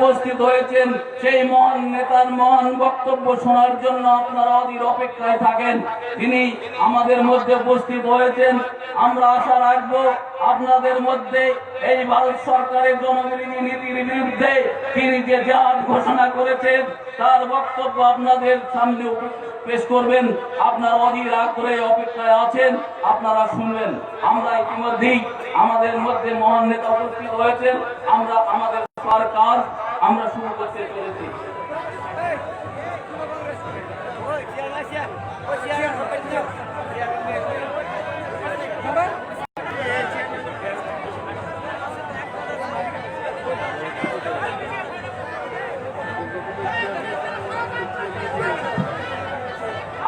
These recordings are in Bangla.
উপস্থিত হয়েছেন সেই মহান নেতার মহান বক্তব্য শোনার জন্য আপনারা অধীর অপেক্ষায় থাকেন। তিনি আমাদের মধ্যে উপস্থিত হয়েছেন। আমরা আশা রাখবো আপনাদের মধ্যে এই ভারত সরকারের জনবিরোধী নীতির বিরুদ্ধে তিনি যে জিহাদ ঘোষণা করেছেন তার বক্তব্য আপনাদের সামনে পেশ করবেন। আপনারা অধীর আগ্রহে অপেক্ষায় আছেন, আপনারা শুনবেন। আমরা ইতিমধ্যেই আমাদের মধ্যে মহান নেতা উপস্থিত হয়েছেন। আমরা আমাদের কাজ আমরা শুরু করতে চলেছি।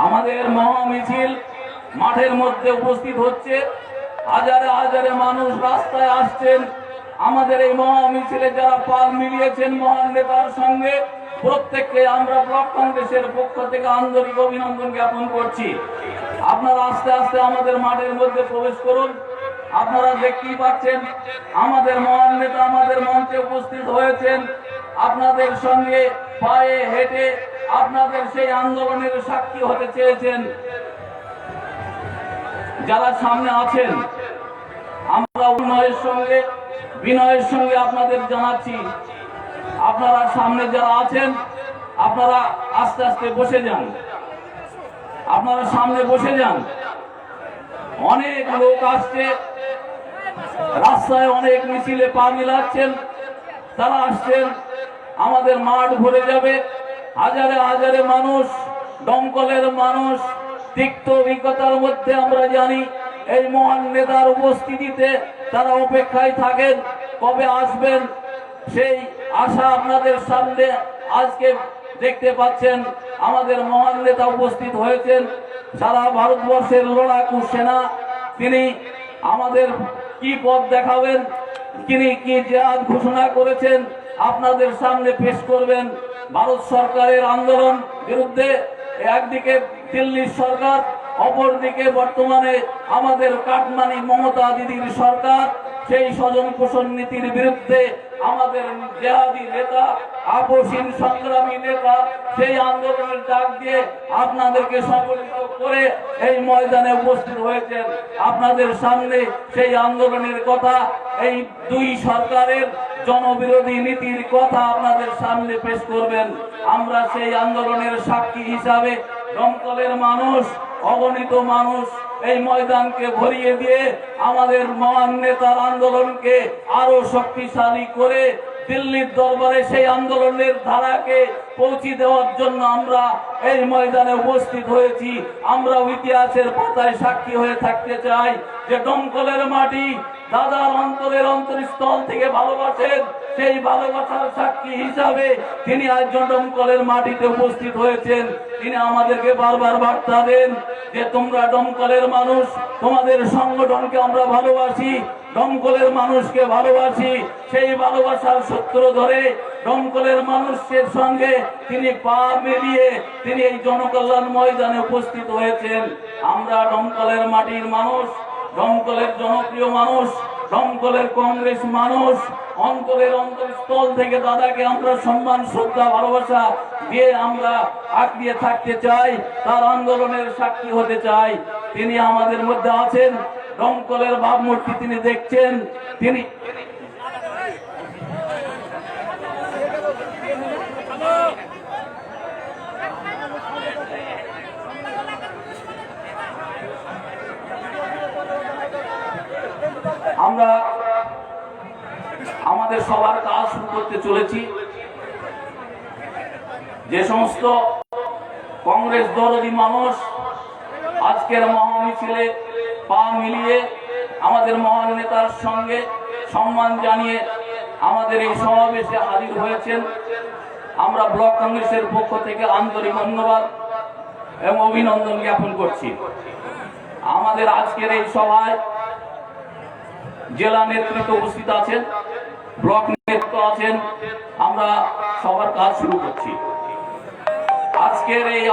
আমাদের মহামিছিল মাঠের মধ্যে উপস্থিত হচ্ছে। হাজারে হাজারে মানুষ রাস্তায় আসছেন। আমাদের এই মহামিছিলে যারা পা মিলিয়েছেন মহান নেতার সঙ্গে প্রত্যেককে আমরা ব্লক কংগ্রেসের পক্ষ থেকে আন্তরিক অভিনন্দন জ্ঞাপন করছি। আপনারা আস্তে আস্তে আমাদের মাঠের মধ্যে প্রবেশ করুন। আপনারা দেখতেই পাচ্ছেন আমাদের মহান নেতা আমাদের মঞ্চে উপস্থিত হয়েছেন। আপনাদের সঙ্গে পায়ে হেঁটে আপনাদের সেই আন্দোলনের সাক্ষী হতে চেয়েছেন। যারা সামনে আছেন আমরা বিনয়ের সঙ্গে আপনাদের জানাচ্ছি, আপনারা সামনে যারা আছেন আপনারা আস্তে আস্তে বসে যান। আপনারা সামনে বসে যান। অনেক লোক আসছে, রাস্তায় অনেক মিছিলে পা মিলাচ্ছেন, তারা আসছেন। আমাদের মাঠ ভরে যাবে। হাজারে হাজারে মানুষ, দমকলের মানুষ, তিক্ত অভিজ্ঞতার মধ্যে আমরা জানি এই মহান নেতার উপস্থিতিতে তারা অপেক্ষায় থাকেন কবে আসবেন। সেই আশা আপনাদের সামনে আজকে দেখতে পাচ্ছেন। আমাদের মহান নেতা উপস্থিত হয়েছেন। সারা ভারতবর্ষের লড়াকু সেনা, তিনি আমাদের কি পথ দেখাবেন, তিনি কি জিহাদ ঘোষণা করেছেন আপনাদের সামনে পেশ করবেন। ভারত সরকারের আন্দোলন বিরুদ্ধে একদিকে দিল্লির সরকার, অপরদিকে বর্তমানে আমাদের কাটমানি মমতা দিদির সরকার, সেই স্বজন পোষণ নীতির বিরুদ্ধে আমাদের জিহাদি নেতা, আপসহীন সংগ্রামী নেতা সেই আন্দোলনের ডাক দিয়ে আপনাদেরকে সংগঠিত করে এই ময়দানে উপস্থিত হয়েছেন। আপনাদের সামনে সেই আন্দোলনের কথা, এই দুই সরকারের জনবিরোধী নীতির কথা আপনাদের সামনে পেশ করবেন। আমরা সেই আন্দোলনের সাক্ষী হিসাবে দমকলের মানুষ, অগণিত মানুষ এই ময়দানকে ভরিয়ে দিয়ে আমাদের মহান নেতার আন্দোলনকে আরো শক্তিশালী করে দিল্লির দরবারে সেই আন্দোলনের ধারাকে পৌঁছে দেওয়ার জন্য আমরা এই ময়দানে উপস্থিত হয়েছি। আমরা ইতিহাসের পাতায় সাক্ষী হয়ে থাকতে চাই যে দমকলের মাটি দাদার অন্তরের অন্তরস্থল থেকে ভালোবাসেন। সেই ভালোবাসার সাক্ষী হিসাবে তিনি আজ দমকলের মাটিতে উপস্থিত হয়েছেন। তিনি আমাদেরকে বারবার বার্তা দেন যে তোমরা দমকলের মানুষ, তোমাদের সংগঠনকে আমরা ভালোবাসি, দমকলের মানুষকে ভালোবাসি। সেই ভালোবাসার সূত্র ধরে দমকলের মানুষের সঙ্গে তিনি পা মিলিয়ে তিনি এই জনকল্যাণ ময়দানে উপস্থিত হয়েছেন। আমরা দমকলের মাটির মানুষ, দমকলের জনপ্রিয় মানুষ, দমকলের কংগ্রেস মানুষ, অন্তরের অন্তরস্থল থেকে দাদাকে আমরা সম্মান, শ্রদ্ধা, ভালোবাসা দিয়ে আমরা আঁকড়িয়ে থাকতে চাই, তার আন্দোলনের সাক্ষী হতে চাই। তিনি আমাদের মধ্যে আছেন। দমকলের ভাবমূর্তি তিনি দেখছেন। তিনি আমরা আমাদের সবার কাজ শুরু করতে চলেছি। যে সমস্ত কংগ্রেস দরদি মানুষ আজকের মহামিছিলে পা মিলিয়ে আমাদের মহান নেতার সঙ্গে সম্মান জানিয়ে আমাদের এই সমাবেশে হাজির হয়েছেন, আমরা ব্লক কংগ্রেসের পক্ষ থেকে আন্তরিক ধন্যবাদ এবং অভিনন্দন জ্ঞাপন করছি। আমাদের আজকের এই সভায় জেলা নেতৃত্ব উপস্থিত আছেন, ব্লক নেতৃত্ব আছেন। আমরা সবার কাজ শুরু করছি। আজকের এই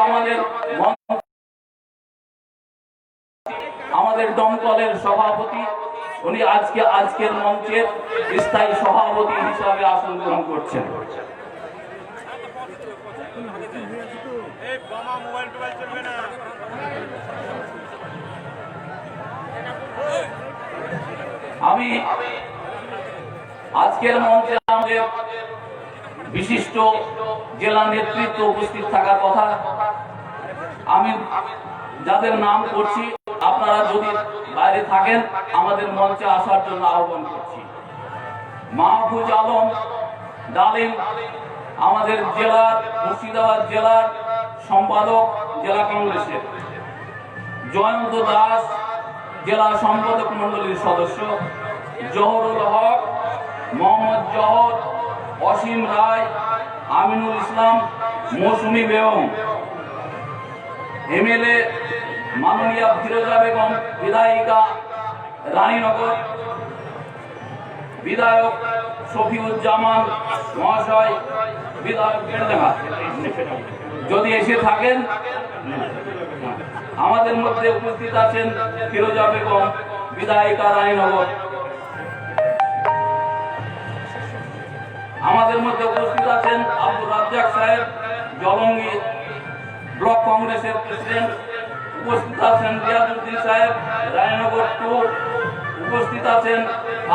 আমাদের দমকলের সভাপতি উনি আজকের মঞ্চের স্থায়ী সভাপতি হিসাবে আসন গ্রহণ করছেন। আমি আজকের মঞ্চে আমাদের বিশিষ্ট জেলা নেতৃত্ব উপস্থিত থাকার কথা। আমি যাদের নাম করছি আপনারা যদি বাইরে থাকেন আমাদের মঞ্চে আসার জন্য আহ্বান করছি। মাহফুজ আলম ডালিম আমাদের জেলার মুর্শিদাবাদ জেলার সম্পাদক জেলা কংগ্রেসের, জয়ন্ত দাস জেলা সম্পাদক মন্ডলীর সদস্য, জহরুল হক, মোহাম্মদ জহর, অসীম রায়, আমিনুল ইসলাম, মৌসুমী বেগম, এমএলএ মাননীয়া ফিরোজা বেগম বিধায়িকা রানীনগর, বিধায়ক শফিউজ্জামান মহাশয় বিধায়ক বেড়ডাঙ্গা, যদি এসে থাকেন। আমাদের মধ্যে উপস্থিত আছেন ফিরোজা বেগম বিধায়িকা রানীনগর। আমাদের মধ্যে উপস্থিত আছেন আব্দুর রাজ্জাক সাহেব জলঙ্গি ব্লক কংগ্রেসের প্রেসিডেন্ট। উপস্থিত আছেন রিয়াজউদ্দিন সাহেব রায়নগর 2। উপস্থিত আছেন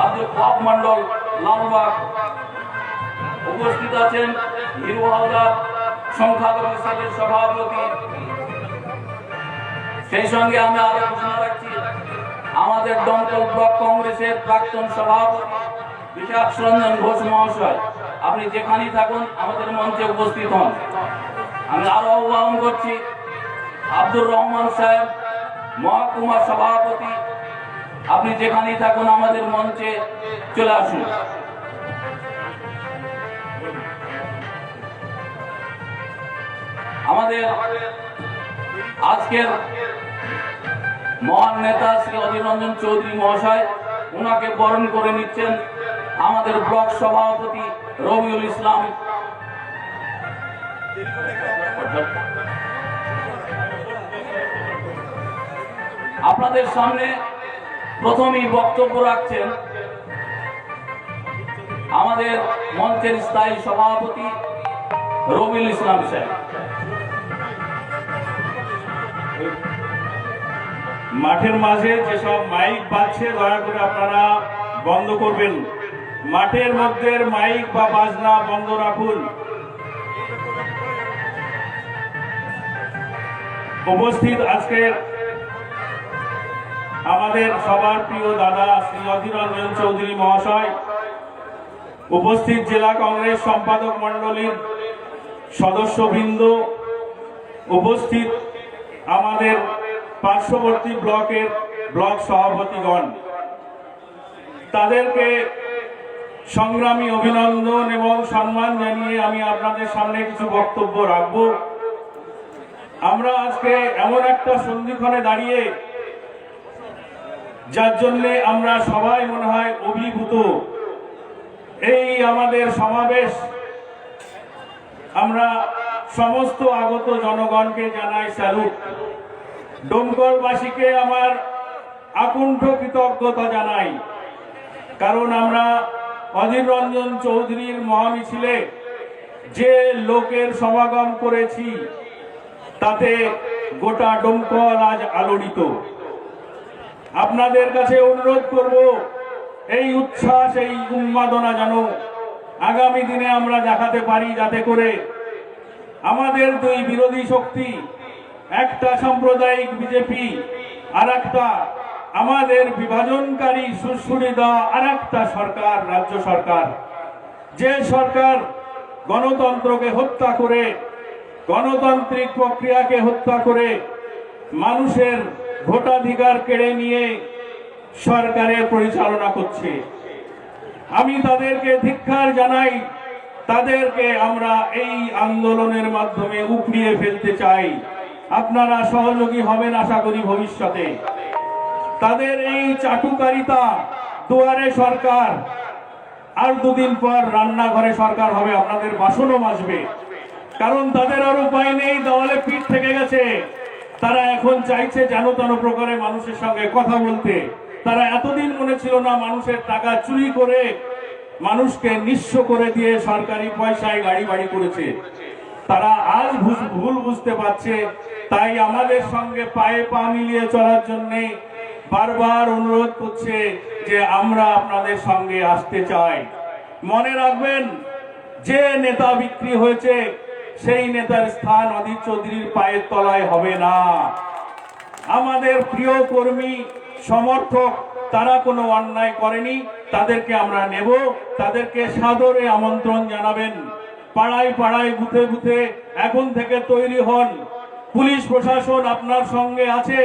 আব্দুল ওয়াহাব মন্ডল লালবাগ। উপস্থিত আছেন হিরু হাওলার সংখ্যালঘু সেলের সভাপতি। সেই সঙ্গে আমি আরো ঘোষণা রাখছি আমাদের দমকল ব্লক কংগ্রেসের প্রাক্তন সভাপতি বিশাখ রঞ্জন ঘোষ মহাশয়, আপনি যেখানেই থাকুন আমাদের মঞ্চে উপস্থিত হন। আমি আরো আহ্বান করছি আব্দুর রহমান সাহেব মহকুমা সভাপতি, আপনি যেখানেই থাকুন আমাদের মঞ্চে চলে আসুন। আমাদের আজকের মহান নেতা শ্রী অধীর রঞ্জন চৌধুরী মহাশয়, ওনাকে বরণ করে নিচ্ছেন আমাদের ব্লক সভাপতি রবিউল ইসলাম। আপনাদের সামনে প্রথমেই বক্তব্য রাখছেন আমাদের মঞ্চের স্থায়ী সভাপতি রবিউল ইসলাম সাহেব। মাঠের মাঝে যেসব মাইক বাজছে দয়া করে আপনারা বন্ধ করবেন। মাঠের মধ্যে মাইক বা বাজনা বন্ধ রাখুন। উপস্থিত আজকের আমাদের সবার প্রিয় দাদা শ্রী অধীর রঞ্জন চৌধুরী মহাশয়, উপস্থিত জেলা কংগ্রেস সম্পাদক মন্ডলীর সদস্যবৃন্দ, উপস্থিত আমাদের পার্শ্ববর্তী ব্লকের ব্লক সভাপতিগণ, তাদেরকে সংগ্রামী অভিনন্দন এবং সম্মান জানিয়ে আমি আপনাদের সামনে কিছু বক্তব্য রাখব। আমরা আজকে এমন একটা সন্ধিক্ষণে দাঁড়িয়ে, যার জন্য আমরা সবাই মনে হয় অভিভূত। এই আমাদের সমাবেশ, আমরা সমস্ত আগত জনগণকে জানাই স্যালুট। ডোমকলবাসীকে আমার আকুণ্ঠ কৃতজ্ঞতা জানাই, কারণ আমরা অধীর রঞ্জন চৌধুরীর মহামিছিলে যে লোকের সমাগম করেছি তাতে গোটা ডোমকল আজ আলোড়িত। আপনাদের কাছে অনুরোধ করব, এই উচ্ছ্বাস, এই উন্মাদনা যেন আগামী দিনে আমরা দেখাতে পারি, যাতে করে আমাদের দুই বিরোধী শক্তি, একটা সাম্প্রদায়িক বিজেপি আর একটা আমাদের বিভাজনকারী সুরসুরি দেওয়া আর একটা সরকার, রাজ্য সরকার, যে সরকার গণতন্ত্রকে হত্যা করে, গণতান্ত্রিক প্রক্রিয়াকে হত্যা করে, মানুষের ভোটাধিকার কেড়ে নিয়ে সরকারের পরিচালনা করছে। আমি তাদেরকে ধিক্কার জানাই। তাদেরকে আমরা এই আন্দোলনের মাধ্যমে উপড়িয়ে ফেলতে চাই। আপনারা সহযোগী হবেন আশা করি ভবিষ্যতে। তাদের এই চাটুকারিতা, দুয়ারে সরকার, আর দুদিন পর রান্নাঘরে সরকার হবে, আপনাদের বাসনও মাজবে। কারণ তাদের আর উপায় নেই, দেওয়ালে পিঠ থেকে গেছে। তারা এখন চাইছে যেন তেন প্রকারে মানুষের সঙ্গে কথা বলতে, তারা এতদিন মনে ছিল না মানুষের টাকা চুরি করে মানুষকে নিঃস্ব করে দিয়ে সরকারি পয়সায় গাড়ি বাড়ি করেছে। তারা আজ ভুল বুঝতে পারছে, তাই আমাদের সঙ্গে পায়ে পা মিলিয়ে চলার জন্যে বারবার অনুরোধ করছে যে আমরা আপনাদের সঙ্গে আসতে চাই। মনে রাখবেন, যে নেতা বিক্রি হয়েছে সেই নেতার স্থান অধীর চৌধুরীর পায়ের তলায় হবে না। আমাদের প্রিয় কর্মী সমর্থক তারা কোনো অন্যায় করেনি, তাদেরকে আমরা নেব, তাদেরকে সাদরে আমন্ত্রণ জানাবেন। পাড়ায় পাড়ায় বুথে বুথে এখন থেকে তৈরি হন। পুলিশ প্রশাসন আপনার সঙ্গে আছে,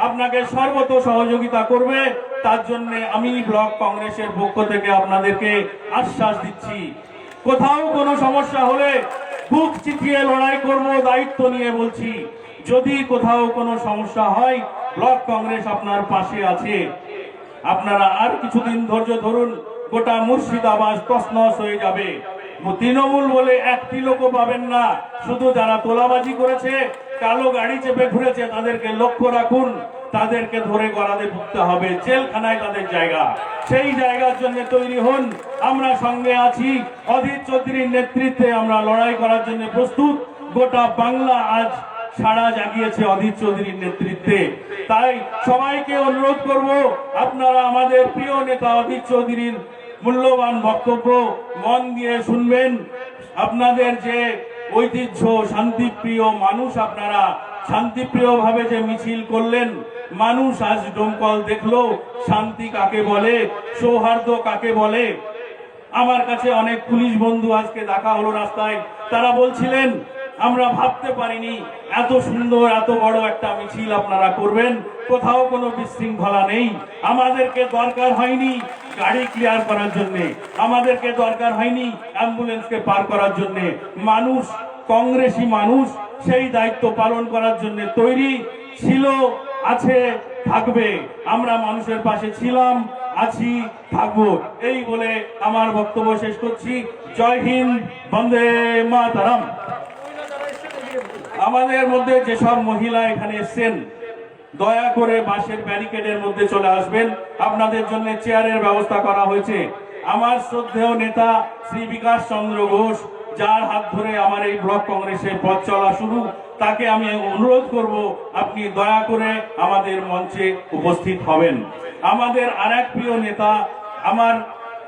আপনাকে সর্বত সহযোগিতা করবে। তার জন্য আমি ব্লক কংগ্রেসের পক্ষ থেকে আপনাদেরকে আশ্বাস দিচ্ছি, কোথাও কোনো সমস্যা হলে বুক চিতিয়ে লড়াই করব, দায়িত্ব নিয়ে বলছি। যদি কোথাও কোনো সমস্যা হয়, ব্লক কংগ্রেস আপনার পাশে আছে। আপনারা আর কিছুদিন ধৈর্য ধরুন, গোটা মুর্শিদাবাদ তছনছ হয়ে যাবে। তৃণমূল বলে একটি লোকও পাবেন না। শুধু যারা তোলাবাজি করেছে, কালো গাড়ি চেপে ঘুরেছে, তাদেরকে লক্ষ্য রাখুন। তাদেরকে ধরে গলাতে ভুগতে হবে, জেলখানায় তাদের জায়গা। সেই জায়গার জন্য তৈরি হন, আমরা সঙ্গে আছি। অধীর চৌধুরীর নেতৃত্বে আমরা লড়াই করার জন্য প্রস্তুত। গোটা বাংলা আজ সাড়া জাগিয়েছে অধীর চৌধুরীর নেতৃত্বে। তাই সবাইকে অনুরোধ করব, আপনারা আমাদের প্রিয় নেতা অধীর চৌধুরীর মূল্যবান বক্তব্য মন দিয়ে শুনবেন। আপনাদের যে ঐতিহ্য, শান্তিপ্রিয় মানুষ, আপনারা শান্তিপ্রিয় ভাবে যে মিছিল করলেন, মানুষ আজ ডোমকল দেখলো শান্তি কাকে বলে, সৌহার্দ্য কাকে বলে। আমার কাছে অনেক পুলিশ বন্ধু আজকে দেখা হলো রাস্তায়, তারা বলছিলেন আমরা ভাবতে পারিনি এত সুন্দর এত বড় একটা মিছিল আপনারা করবেন, কোথাও কোনো বিশৃঙ্খলা নেই। আমাদেরকে দরকার হয়নি গাড়ি ক্লিয়ার করার জন্য, আমাদেরকে দরকার হয়নি অ্যাম্বুলেন্সকে পার করার জন্য। মানুষ, কংগ্রেসী মানুষ সেই দায়িত্ব পালন করার জন্য তৈরি ছিল, আছে, থাকবে। আমরা মানুষের পাশে ছিলাম, আছি, থাকবো। এই বলে আমার বক্তব্য শেষ করছি। জয় হিন্দ, বন্দে মাতরম। আমাদের মধ্যে যেসব মহিলা এখানে এসেছেন, দয়া করে বাঁশের ব্যারিকেডের মধ্যে চলে আসবেন। আপনাদের জন্য চেয়ারের ব্যবস্থা করা হয়েছে। আমার শ্রদ্ধেয় নেতা শ্রী বিকাশ চন্দ্র ঘোষ, যার হাত ধরে আমার এই ব্লক কংগ্রেসের পথ চলা শুরু, তাকে আমি অনুরোধ করব আপনি দয়া করে আমাদের মঞ্চে উপস্থিত হবেন। আমাদের আরেক প্রিয় নেতা, আমার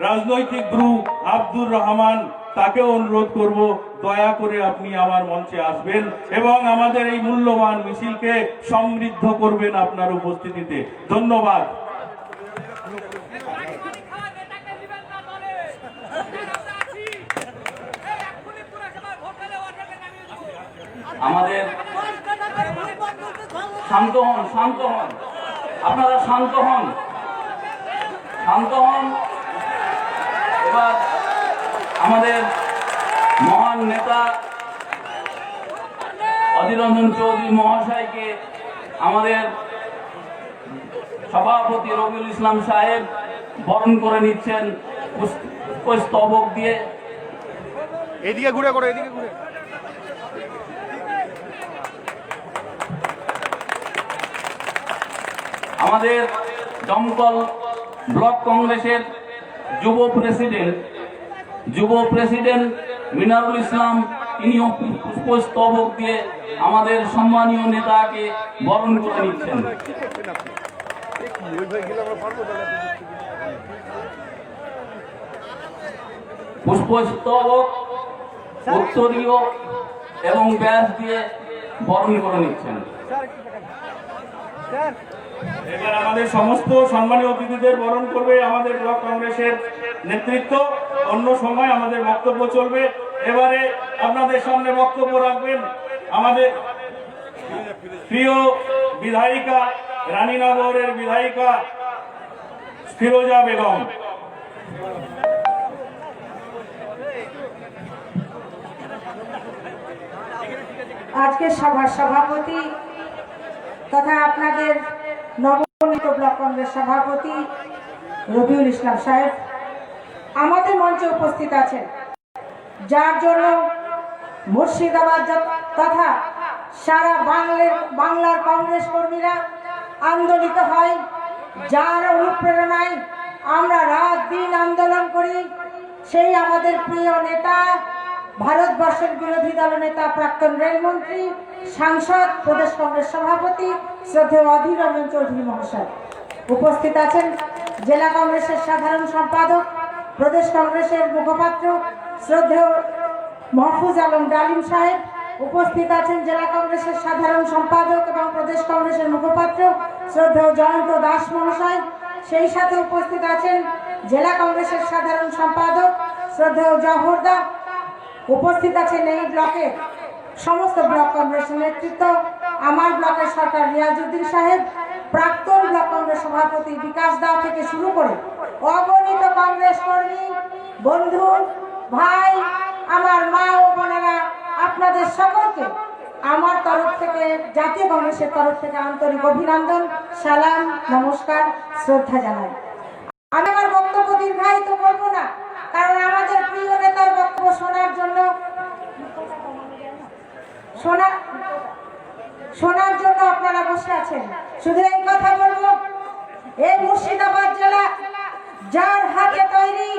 রাজনৈতিক গুরু আব্দুর রহমান, তাকেও অনুরোধ করব দয়া করে আপনি আমার মঞ্চে আসবেন এবং আমাদের এই মূল্যবান মিছিলকে সমৃদ্ধ করবেন আপনার উপস্থিতিতে। ধন্যবাদ। আমাদের শান্ত হন, শান্ত হন, আপনারা শান্ত হন, শান্ত হন। এবার আমাদের মহান নেতা অধীর রঞ্জন চৌধুরী মহাশয়কে আমাদের সভাপতি রবিউল ইসলাম সাহেব বরণ করে নিচ্ছেন পুষ্পস্তবক দিয়ে। এদিকে ঘুরে করো, এদিকে ঘুরে। আমাদের দমকল ব্লক কংগ্রেসের যুব প্রেসিডেন্ট মিনারুল ইসলাম, তিনিও পুষ্পস্তবক দিয়ে আমাদের সম্মানীয় নেতাকে বরণ করে নিচ্ছেন। পুষ্পস্তবক, উত্তরীয় এবং ব্যাস দিয়ে বরণ করে নিচ্ছেন। এবার আমাদের সমস্ত সম্মানীয় অতিথিদের বরণ করবে আমাদের ব্লক কংগ্রেসের নেতৃত্ব। অন্য সময় আমাদের বক্তব্য চলবে। এবারে আপনাদের সামনে বক্তব্য রাখবেন আমাদের প্রিয় বিধায়িকা, রানীনগরের বিধায়িকা ফিরোজা বেগম। আজকের সভার সভাপতি তথা আপনাদের নবনির্বাচিত ব্লক কংগ্রেস সভাপতি রবিউল ইসলাম সাহেব আমাদের মঞ্চে উপস্থিত আছেন, যার জন্য মুর্শিদাবাদ তথা সারা বাংলার কংগ্রেস কর্মীরা আন্দোলিত হয়। যার অনুপ্রেরণায় আমরা রাত দিন আন্দোলন করি, সেই আমাদের প্রিয় নেতা, ভারতবর্ষের বিরোধী দলনেতা, প্রাক্তন রেলমন্ত্রী, সাংসদ, প্রদেশ কংগ্রেস সভাপতি শ্রদ্ধেয় অধীর রঞ্জন চৌধুরী মহাশয়। উপস্থিত আছেন জেলা কংগ্রেসের সাধারণ সম্পাদক, প্রদেশ কংগ্রেসের মুখপাত্র শ্রদ্ধেয় মাহফুজ আলম ডালিম সাহেব। উপস্থিত আছেন জেলা কংগ্রেসের সাধারণ সম্পাদক এবং প্রদেশ কংগ্রেসের মুখপাত্র শ্রদ্ধেয় জয়ন্ত দাস মহাশয়। সেই সাথে উপস্থিত আছেন জেলা কংগ্রেসের সাধারণ সম্পাদক শ্রদ্ধেয় জহরদা। উপস্থিত আছেন এই ব্লকের সমস্ত ব্লক কংগ্রেসের নেতৃত্ব, আমার ব্লকের সরকার রিয়াজউদ্দিন সাহেব, প্রাক্তন ব্লক কংগ্রেস সভাপতি বিকাশ দা থেকে শুরু করে অগণিত কংগ্রেস কর্মী, বন্ধু, ভাই, আমার মা ও বোনেরা, আপনাদের সকলকে আমার তরফ থেকে, জাতীয় কংগ্রেসের তরফ থেকে আন্তরিক অভিনন্দন, সালাম, নমস্কার, শ্রদ্ধা জানাই। আমি আমার বক্তব্য দীর্ঘায়িত করব না, কারণ আমাদের প্রিয় নেতার বক্তব্য শোনার জন্য আপনারা বসে আছেন। শুধু এই কথা বলবো, এই মুর্শিদাবাদ জেলা যার হাতে তৈরি,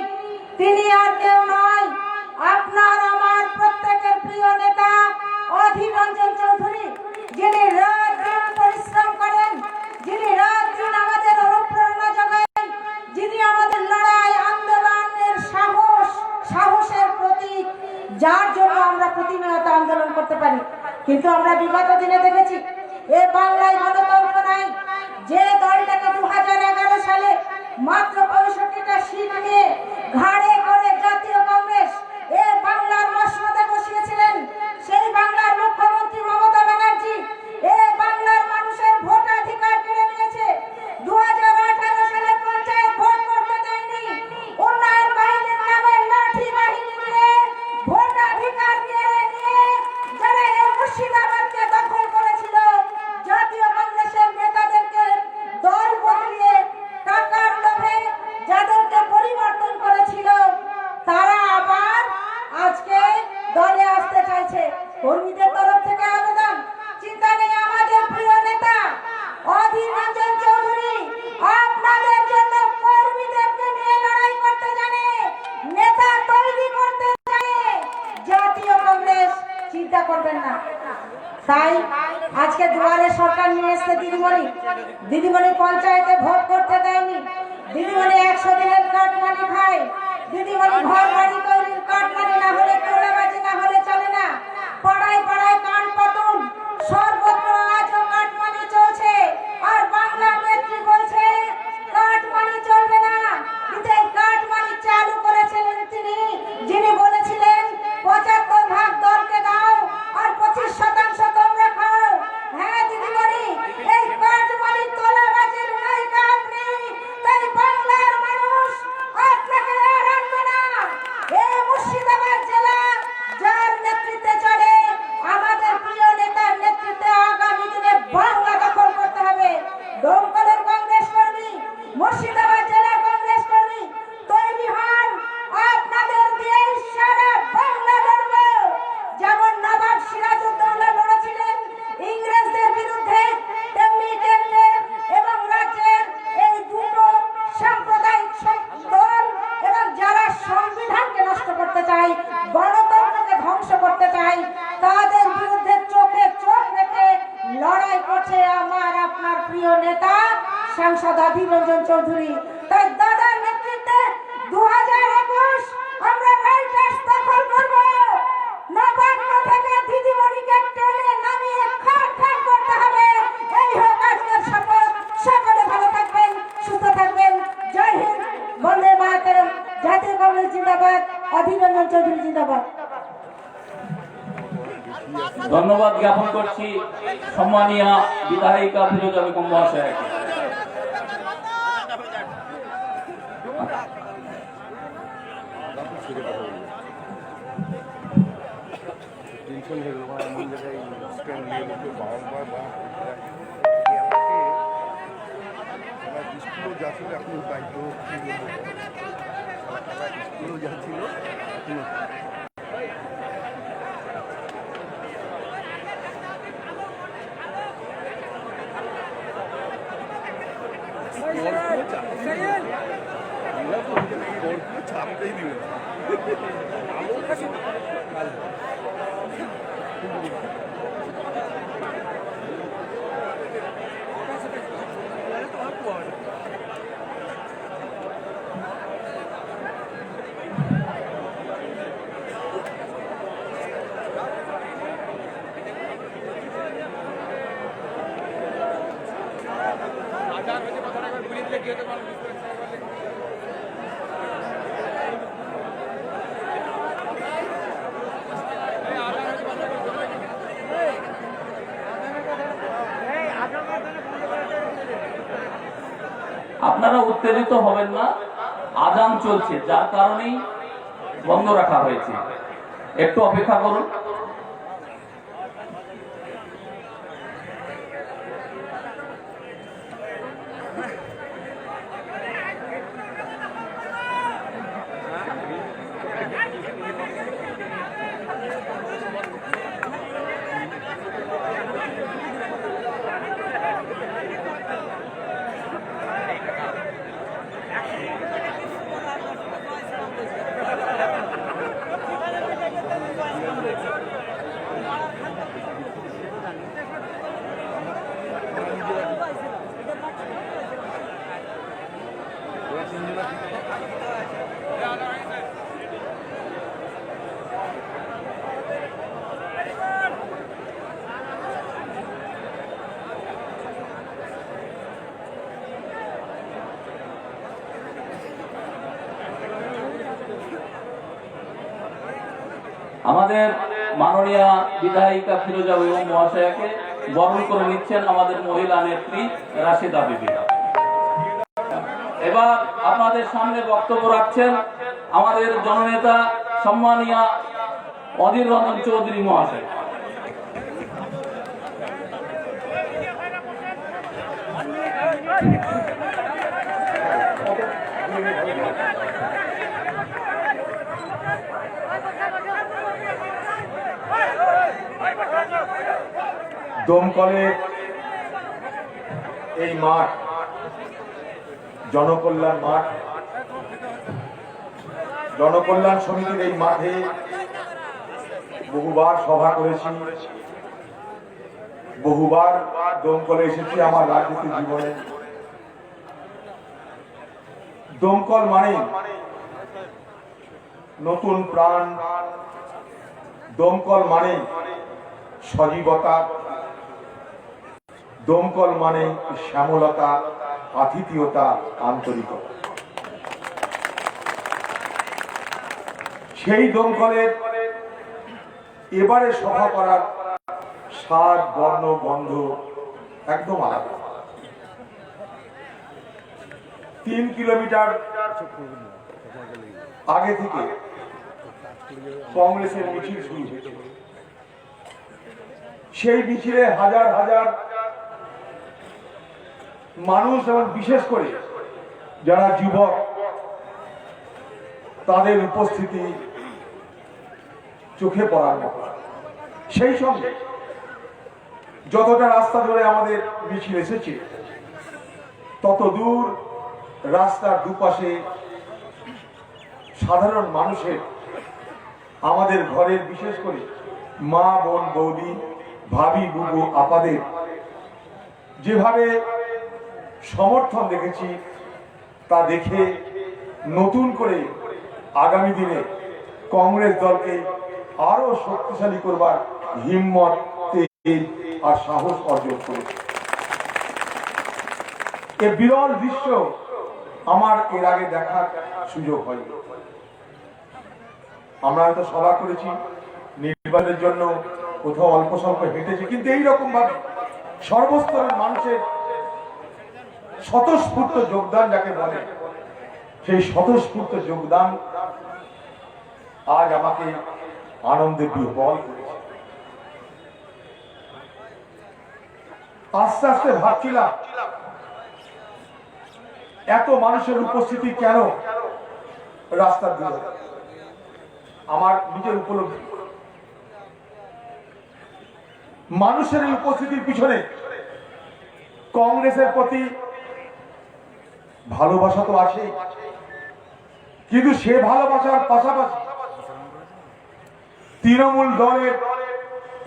তিনি আর কেউ নয়, আপনার আমার প্রত্যেকের প্রিয় নেতা অধীর রঞ্জন চৌধুরী, যিনি রাত দিন পরিশ্রম করেন, যিনি রাত দিন আমাদের অনুপ্রেরণা যোগান, যিনি আমাদের লড়াই আন্দোলনের সাহসের প্রতীক, যার জন্য আমরা প্রতিনিয়ত আন্দোলন করতে পারি। কিন্তু আমরা বিগত দিনে দেখেছি এ বাংলায় গণতন্ত্র নাই। যে দলটাকে 2011 সালে মাত্র 65টা সিট নিয়ে ঘাড়ে করে জাতীয় কংগ্রেস এ বাংলার মসনদে বসিয়েছিলেন, সেই বাংলার মুখ্যমন্ত্রী মমতা ব্যানার্জি এ বাংলার মানুষের ভোটাধিকার কেড়ে নিয়েছে। 2018 সালে পঞ্চায়েত ভোট করতে দেয়নি, উন্নয়ন বাহিনীর নামে লাঠি বাহিনী দিয়ে ভোটাধিকার কেড়ে নিয়ে যারা এই মুর্শিদাবাদকে দখল করেছিল, জাতীয় কংগ্রেসের নেতাদেরকে দল বদলিয়ে টাকার লোভে যাদেরকে পরিবর্তন করেছিল, তারা আবার আজকে দলে আসতে চাইছে। কর্মীদের তরফ থেকে আবেদন, চিন্তা নেই, আমাদের প্রিয় নেতা অধীর রঞ্জন চৌধুরী আপনাদের জন্য কর্মীদেরকে নিয়ে লড়াই করতে জানে, নেতা তৈরি করতে জানে। জাতীয় কংগ্রেস চিন্তা করবেন না। তাই আজকে দুয়ারে সরকার নিয়ে এসছে দিদিমণি পঞ্চায়েতে ভোট করতে দেয়নি, দিদিমণি 100 দিনের কাটমানি খায়, দিদিমণি ঘর বাড়ি তৈরির কাটমানি না হলে, তোলাবাজি না হলে চলে না। পাড়ায় পাড়ায় কান পাতুন, সর্বত্র আজও কাটমানি চলছে, আর বাংলা নেত্রী বলছে কাটমানি চলবে না। কিন্তু এই কাটমানি চালু করেছিলেন তিনি, যিনি বলেছিলেন 75 ভাগ দলকে দাও আর 25% তোমরা খাও। হ্যাঁ দিদিমণি, এই কাটমানি তোলাবাজির নায়িকা আপনি, তাই বাংলার মানুষ আপনাকে আর আনবে না। এই মুর্শিদাবাদ জেলা যার নেতৃত্বে চলে, আমাদের প্রিয় নেতার নেতৃত্বে আগামী দিনে বাংলা দখল করতে হবে। দমকলের কংগ্রেস কর্মী, মুর্শিদাবাদ জেলার কংগ্রেস কর্মী তৈরি হন, আপনাদের দিয়ে সারা বাংলা লড়ব। যেমন নবাব সিরাজউদ্দৌলা লড়েছিলেন ইংরেজদের বিরুদ্ধে, তেমনি কেন্দ্রের এবং রাজ্যের এই দুটো সাম্প্রদায়িক দল এবং যারা সংবিধানকে নষ্ট করতে চায়, গণতন্ত্রকে ধ্বংস করতে চায়, তাদের বিরুদ্ধে চোখে চোখ রেখে লড়াই করছে আমার আপনার প্রিয় নেতা সাংসদ অধীর রঞ্জন চৌধুরী। তাই দাদার নেতৃত্বে 2021 আমরা রাইটার্স দখল করব। নবান্ন থেকে দিদিমণিকে টেনে নামিয়ে খাট করতে হবে। এই হোক আজকের শপথ। সকলে ভালো থাকবেন, সুস্থ থাকবেন। জয় হিন্দ, বন্দে মাতরম। জাতীয় কংগ্রেস জিন্দাবাদ, অধীর রঞ্জন চৌধুরী জিন্দাবাদ। ধন্যবাদ জ্ঞাপন করছি সম্মানীয় বিধায়িকা ফিরোজা বেগম মহাশয়কে। ওর চাপতেই দিবে না। আপনারা উত্তেজিত হবেন না, আজান চলছে যার কারণেই বন্ধ রাখা হয়েছে, একটু অপেক্ষা করুন। আমাদের মাননীয় বিধায়িকা ফিরোজা বেগম মহাশয়াকে বরণ করে নিচ্ছেন আমাদের মহিলা নেত্রী রাশিদা বিবি। এবার আপনাদের সামনে বক্তব্য রাখছেন আমাদের জননেতা সম্মানীয় অধীর রঞ্জন চৌধুরী মহাশয়। দমকলের এই মাঠ জনকল্যাণ মাঠ, জনকল্যাণ সমিতির এই মাঠে বহুবার সভা করেছি, বহুবার দমকলে এসেছি আমার রাজনীতি জীবনে। দমকল মানে নতুন প্রাণ, দমকল মানে সজীবতা, দমকল মানে শ্যামলতা, আতিথেয়তা, আন্তরিকতা। সেই দমকলের এবারে সভা করার স্বাদ, বর্ণ, গন্ধ একদম আলাদা। 3 কিলোমিটার আগে থেকে কংগ্রেসের মিছিল শুরু হয়েছে। সেই মিছিলে হাজার হাজার মানুষ এবং বিশেষ করে যারা যুবক তাদের উপস্থিতি চোখে পড়ার মতো। সেই সঙ্গে যতটা রাস্তা ধরে আমাদের মিছিল এসেছে তত দূর রাস্তার দুপাশে সাধারণ মানুষের, আমাদের ঘরের বিশেষ করে মা, বোন, বৌদি, ভাবি, বুবু, আপাদের যেভাবে সমর্থন দেখেছি তা দেখে নতুন করে আগামী দিনে কংগ্রেস দলকে আরো শক্তিশালী করবার হিম্মত, তেজ আর সাহস অর্জন করেছে। এ বিরল দৃশ্য আমার এর আগে দেখার সুযোগ হয়নি। আমরা হয়তো সভা করেছি, নির্বাচনের জন্য কোথাও অল্প স্বল্প হেঁটেছি, কিন্তু এইরকম ভাবে সর্বস্তরের মানুষের স্বতঃস্ফূর্ত যোগদান যাকে বলে, সেই স্বতঃস্ফূর্ত যোগদান আজ আমাকে আনন্দে বিহ্বল করেছে। আস্তে আস্তে ভাবছিলাম এত মানুষের উপস্থিতি কেন রাস্তার দিকে। আমার নিজের উপলব্ধি, মানুষের এই উপস্থিতির পিছনে কংগ্রেসের প্রতি ভালোবাসা তো আছেই, কিন্তু সে ভালোবাসার পাশাপাশি তৃণমূল দলের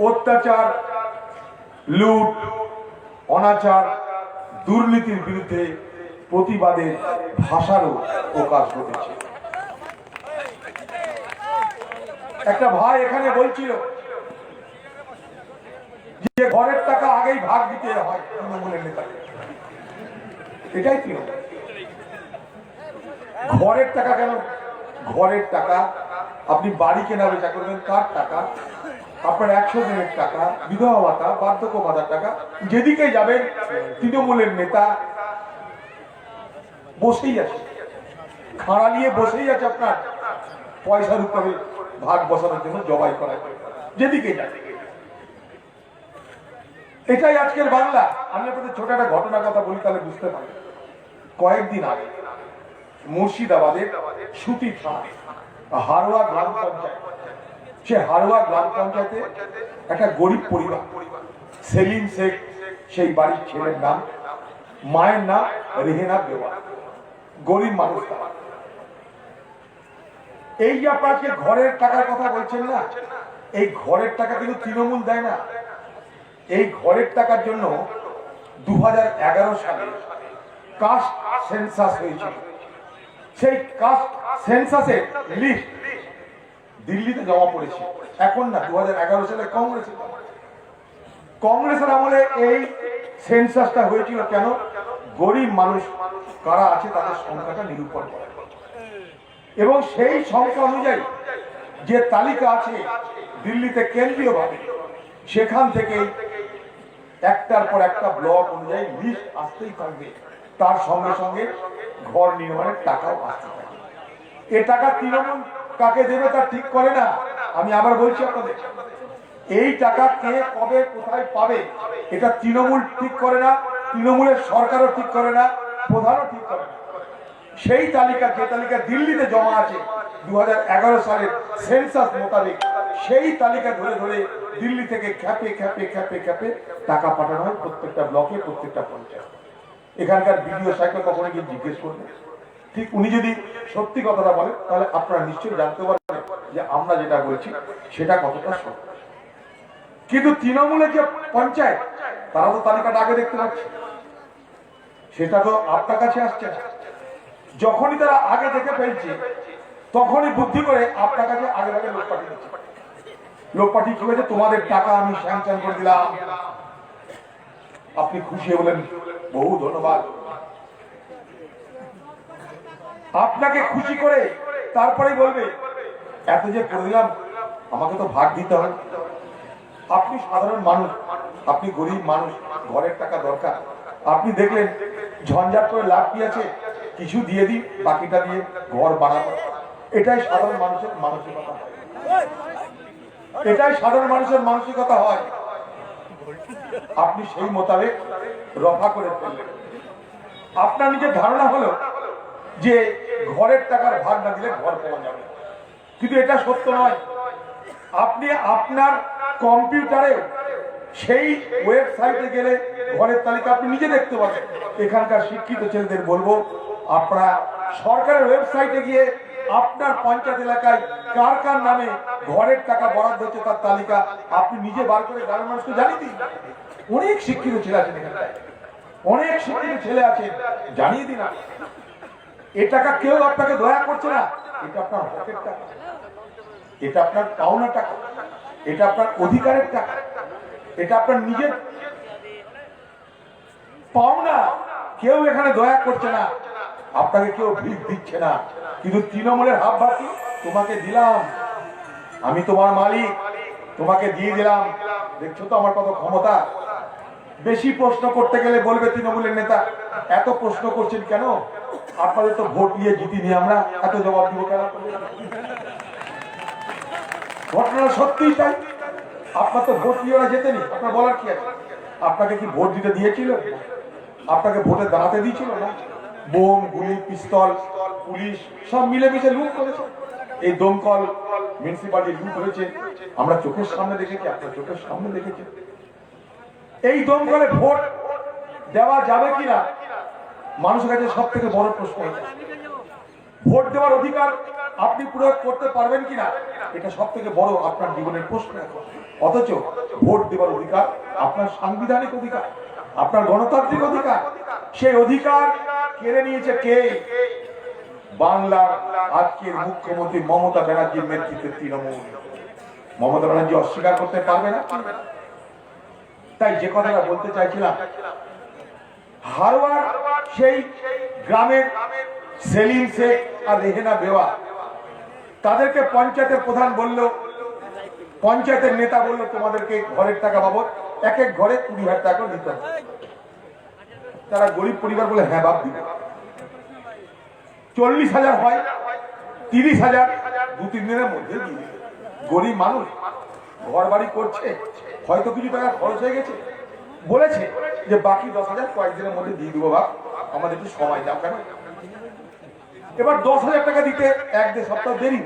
অত্যাচার, লুট, অনাচার, দুর্নীতির বিরুদ্ধে প্রতিবাদের ভাষারও প্রকাশ ঘটেছে। একটা ভাই এখানে বলছিল যে ঘরের টাকা আগেই ভাগ দিতে হয় তৃণমূলের নেতাকে। এটাই তৃণমূল। ঘরের টাকা কেন? ঘরের টাকা আপনি বাড়ি কেনা বেচা করবেন, কার টাকা? আপনার 100 দিনের টাকা, বিধবা ভাতা, বার্ধক্য ভাতার টাকা। যেদিকে যাবেন তৃণমূলের নেতা বসেই আছে, খাড়া নিয়ে বসেই আছে আপনার পয়সার উপরে ভাগ বসানোর জন্য, জবাই করার জন্য। যেদিকে যাবে এটাই আজকের বাংলা। আমি আপনাদের ছোট একটা ঘটনার কথা বলি, তাহলে বুঝতে পারবেন। কয়েকদিন আগে মুর্শিদাবাদের সুতি থানা হারোয়া গ্রাম পঞ্চায়েত, সে হারোয়া গ্রাম পঞ্চায়েতে একটা গরিব পরিবার, সেলিম শেখ সেই বাড়ির ছেলের নাম, মায়ের নাম রেহেনা বেওয়া, গরিব মানুষ তারা। এই যে আপনাকে ঘরের টাকার কথা বলছেন না, এই ঘরের টাকা কিন্তু তৃণমূল দেয় না। এই ঘরের টাকার জন্য 2011 সালে কাস্ট সেন্সাস হয়েছিল। সেই কাস্ট সেন্সাসের লিস্ট দিল্লিতে জমা পড়েছে। এখন না, 2011 সালে কংগ্রেসের আমলে এই সেন্সাসটা হয়েছিল। কেন? গরিব মানুষ কারা আছে তাদের সংখ্যাটা নিরূপণ করে, এবং সেই সংখ্যা অনুযায়ী যে তালিকা আছে দিল্লিতে কেন্দ্রীয়ভাবে, সেখান থেকে একটার পর একটা ব্লক অনুযায়ী লিস্ট আসতেই থাকবে। তার সঙ্গে সঙ্গে ঘর নির্মাণের টাকাও আসতে থাকবে। এ টাকা তৃণমূল কাকে দেবে তা ঠিক করে না। আমি আবার বলছি আপনাদের, এই টাকা কে কবে কোথায় পাবে এটা তৃণমূল ঠিক করে না, তৃণমূলের সরকারও ঠিক করে না, প্রধানও ঠিক করে না। সেই তালিকা, যে তালিকা দিল্লিতে জমা আছে 2011 সালের সেন্সাস মোতাবেক, সেই তালিকা ধরে ধরে দিল্লি থেকে খ্যাপে খ্যাপে খ্যাপে খ্যাপে টাকা পাঠানো হয় প্রত্যেকটা ব্লকে, প্রত্যেকটা পঞ্চায়েত। এখানকার বিডিও সাহেবকে কখনো গিয়ে জিজ্ঞেস করবে, ঠিক উনি যদি সত্যি কথাটা বলেন, তাহলে আপনারা নিশ্চয়ই জানতে পারবেন যে আমরা যেটা বলছি সেটা কতটা সত্য। কিন্তু তৃণমূলের যে পঞ্চায়েত, তারা তো তালিকাটা আগে দেখতে পাচ্ছে, সেটা তো আপনার কাছে আসছে না। যখনই তারা আগে দেখে ফেলছে, তখনই বুদ্ধি করে আপনার কাছে আগে আগে লোক পাঠিয়ে দিচ্ছে। লোক পাঠিয়ে কি হয়েছে? তোমাদের টাকা আমি স্যাংশন করে দিলাম। আপনি খুশি হলেন, বহু ধন্যবাদ। আপনাকে খুশি করে তারপরে বলবে এত যে করে দিলাম, আমাকে তো ভাগ দিতে হবে। আপনি সাধারণ মানুষ, আপনি গরিব মানুষ, ঘরের টাকা দরকার। আপনি দেখলেন ঝঞ্ঝাট করে লাভ কি আছে, কিছু দিয়ে দিই, বাকিটা দিয়ে ঘর বানাবো। এটাই সাধারণ মানুষের মানসিকতা হয়, এটাই সাধারণ মানুষের মানসিকতা হয়। আপনি সেই মোতাবেক রফা করে ফেললেন। আপনার নিজের ধারণা হলো যে ঘরের টাকার ভাগ না দিলে ঘর পাওয়া যাবে, কিন্তু এটা সত্য নয়। আপনি আপনার কম্পিউটারে সেই ওয়েবসাইটে গেলে ঘরের তালিকা আপনি নিজে দেখতে পাবেন। এখানকার শিক্ষিত ছেলেদের বলবো, আপনারা সরকারের ওয়েবসাইটে গিয়ে আপনার পঞ্চায়েত এলাকায় কার কার নামে ঘরের টাকা বরাদ্দ হচ্ছে তার তালিকা আপনি নিজে বার করে গ্রামের মানুষকে জানিয়ে দিন। অনেক শিক্ষিত ছেলে আছেন এখানটায়, অনেক শিক্ষিত ছেলে আছেন, জানিয়ে দিন। এ টাকা কেউ আপনাকে দয়া করছে না, এটা আপনার হকের টাকা, এটা আপনার পাওনা টাকা, এটা আপনার অধিকারের টাকা, এটা আপনার নিজের পাওনা। কেউ এখানে দয়া করছে না, আপনাকে কেউ ভিড় দিচ্ছে না। কিন্তু তৃণমূলের হাব ভাবি, তোমাকে দিলাম, আমি তোমার মালিক, তোমাকে দিয়ে দিলাম, দেখছো তো আমার কত ক্ষমতা। বেশি প্রশ্ন করতে গেলে বলবে তৃণমূলের নেতা, এত প্রশ্ন করছেন কেন? আপনাদের তো ভোট নিয়ে জিতিনি আমরা, এত জবাব দিব কেন? ঘটনা সত্যিই তাই। আপনার তো ভোট নিয়ে ওরা জেতেনি, আপনার বলার কি আছে? আপনাকে কি ভোট দিতে দিয়েছিল? আপনাকে ভোটে দাঁড়াতে দিয়েছিল না? বোম, গুলি, পিস্তল, পুলিশ সব মিলেমিশে লুট করেছে। এই দমকল মিউনিসিপালিটি লুট হয়েছে, আমরা চোখের সামনে দেখেছি, আপনার চোখের সামনে দেখেছি। এই দমকলে ভোট দেওয়া যাবে কিনা মানুষের কাছে সব থেকে বড় প্রশ্ন। ভোট দেওয়ার অধিকার আপনি প্রয়োগ করতে পারবেন কিনা এটা সব থেকে বড় আপনার জীবনের প্রশ্ন এখন। অথচ ভোট দেওয়ার অধিকার আপনার সাংবিধানিক অধিকার, আপনার গণতান্ত্রিক অধিকার। সেই অধিকার কেড়ে নিয়েছে কে? বাংলার আজকের মুখ্যমন্ত্রী মমতা ব্যানার্জির নেতৃত্বে তৃণমূল। মমতা ব্যানার্জি অস্বীকার করতে পারবে না। তাই যে কথাটা বলতে চাইছিলাম, হারোয়ার সেই গ্রামের সেলিম শেখ আর রেহেনা বেওয়া, তাদেরকে পঞ্চায়েতের প্রধান বলল, পঞ্চায়েতের নেতা বলল তোমাদেরকে ঘরের টাকা বাবদ এক এক ঘরে 20,000 টাকা দিতে হবে। তারা গরিব পরিবার বলে হ্যাঁ বাপ দিবে। 40,000 হয়, 30,000 2-3 দিনের মধ্যে দিয়ে দিবে। গরিব মানুষ ঘর বাড়ি করছে, হয়তো কিছু টাকা খরচ হয়ে গেছে, বলেছে যে বাকি 10,000 কয়েকদিনের মধ্যে দিয়ে দিব বাপ, আমাদের একটু সময় দাও। কেন এবার 10,000 টাকা দিতে 1-1.5 সপ্তাহ দেরি?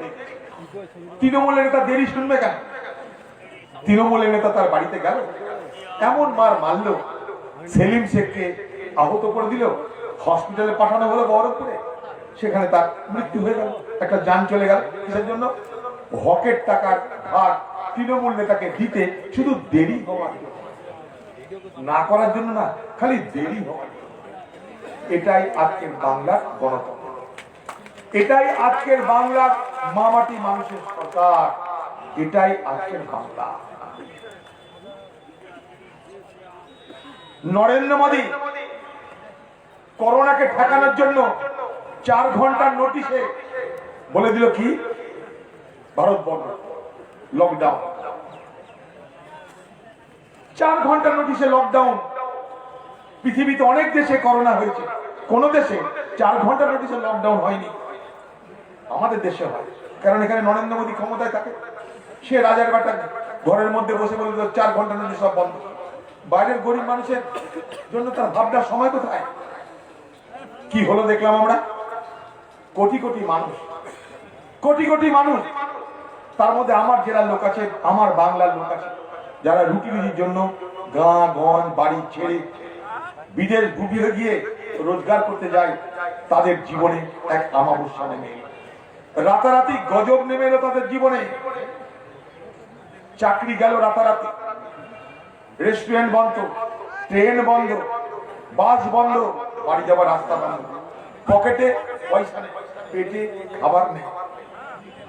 তৃণমূলের নেতা দেরি শুনবে কেন? তৃণমূলের নেতা তার বাড়িতে গেল, এমন মার মারল, সেলিম শেখকে আহত করে দিল, হসপিটালে পাঠানো হলো বহরমপুরে, সেখানে তার মৃত্যু হয়ে গেল, একটা যান চলে গেল। কিসের জন্য? হকের টাকার ভাগ তৃণমূল নেতাকে দিতে শুধু দেরি হওয়ার জন্য, না করার জন্য না, খালি দেরি হওয়ার জন্য। এটাই আজকের বাংলার গণতন্ত্র, এটাই আজকের বাংলার মামাটি মানুষের সরকার, এটাই আজকের বাংলা। নরেন্দ্র মোদী করোনাকে ঠেকানোর জন্য 4 ঘন্টার নোটিশে বলে দিল কি? ভারত বন্ধ, লকডাউন। 4 ঘন্টার নোটিশে লকডাউন। পৃথিবীতে অনেক দেশে করোনা হয়েছে, কোন দেশে 4 ঘন্টার নোটিশে লকডাউন হয়নি। আমাদের দেশে হয়, কারণ এখানে নরেন্দ্র মোদী ক্ষমতায় থাকে। সে রাজার বেটা ঘরের মধ্যে বসে বলে 4 ঘন্টার নোটিশ সব বন্ধ। বাইরের গরিব মানুষের জন্য তার ভাবনার সময় কোথায়? কি হলো দেখলাম আমরা, কোটি কোটি মানুষ, কোটি কোটি মানুষ, তার মধ্যে আমার জেলার লোক আছে, আমার বাংলার লোক আছে, যারা রুটি রুজির জন্য গাঁ গঞ্জ বাড়ি ছেড়ে বিদেশ ডুবিয়ে গিয়ে রোজগার করতে যায়। তাদের জীবনে এক আমাবস্যা নেমে এলো, রাতারাতি গজব নেমে এলো তাদের জীবনে। চাকরি গেল রাতারাতি, রেস্টুরেন্ট বন্ধ, ট্রেন বন্ধ, বাস বন্ধ, বাড়ি যাবার রাস্তা বন্ধ, পকেটে পয়সা নেই, পেটে খাবার নেই।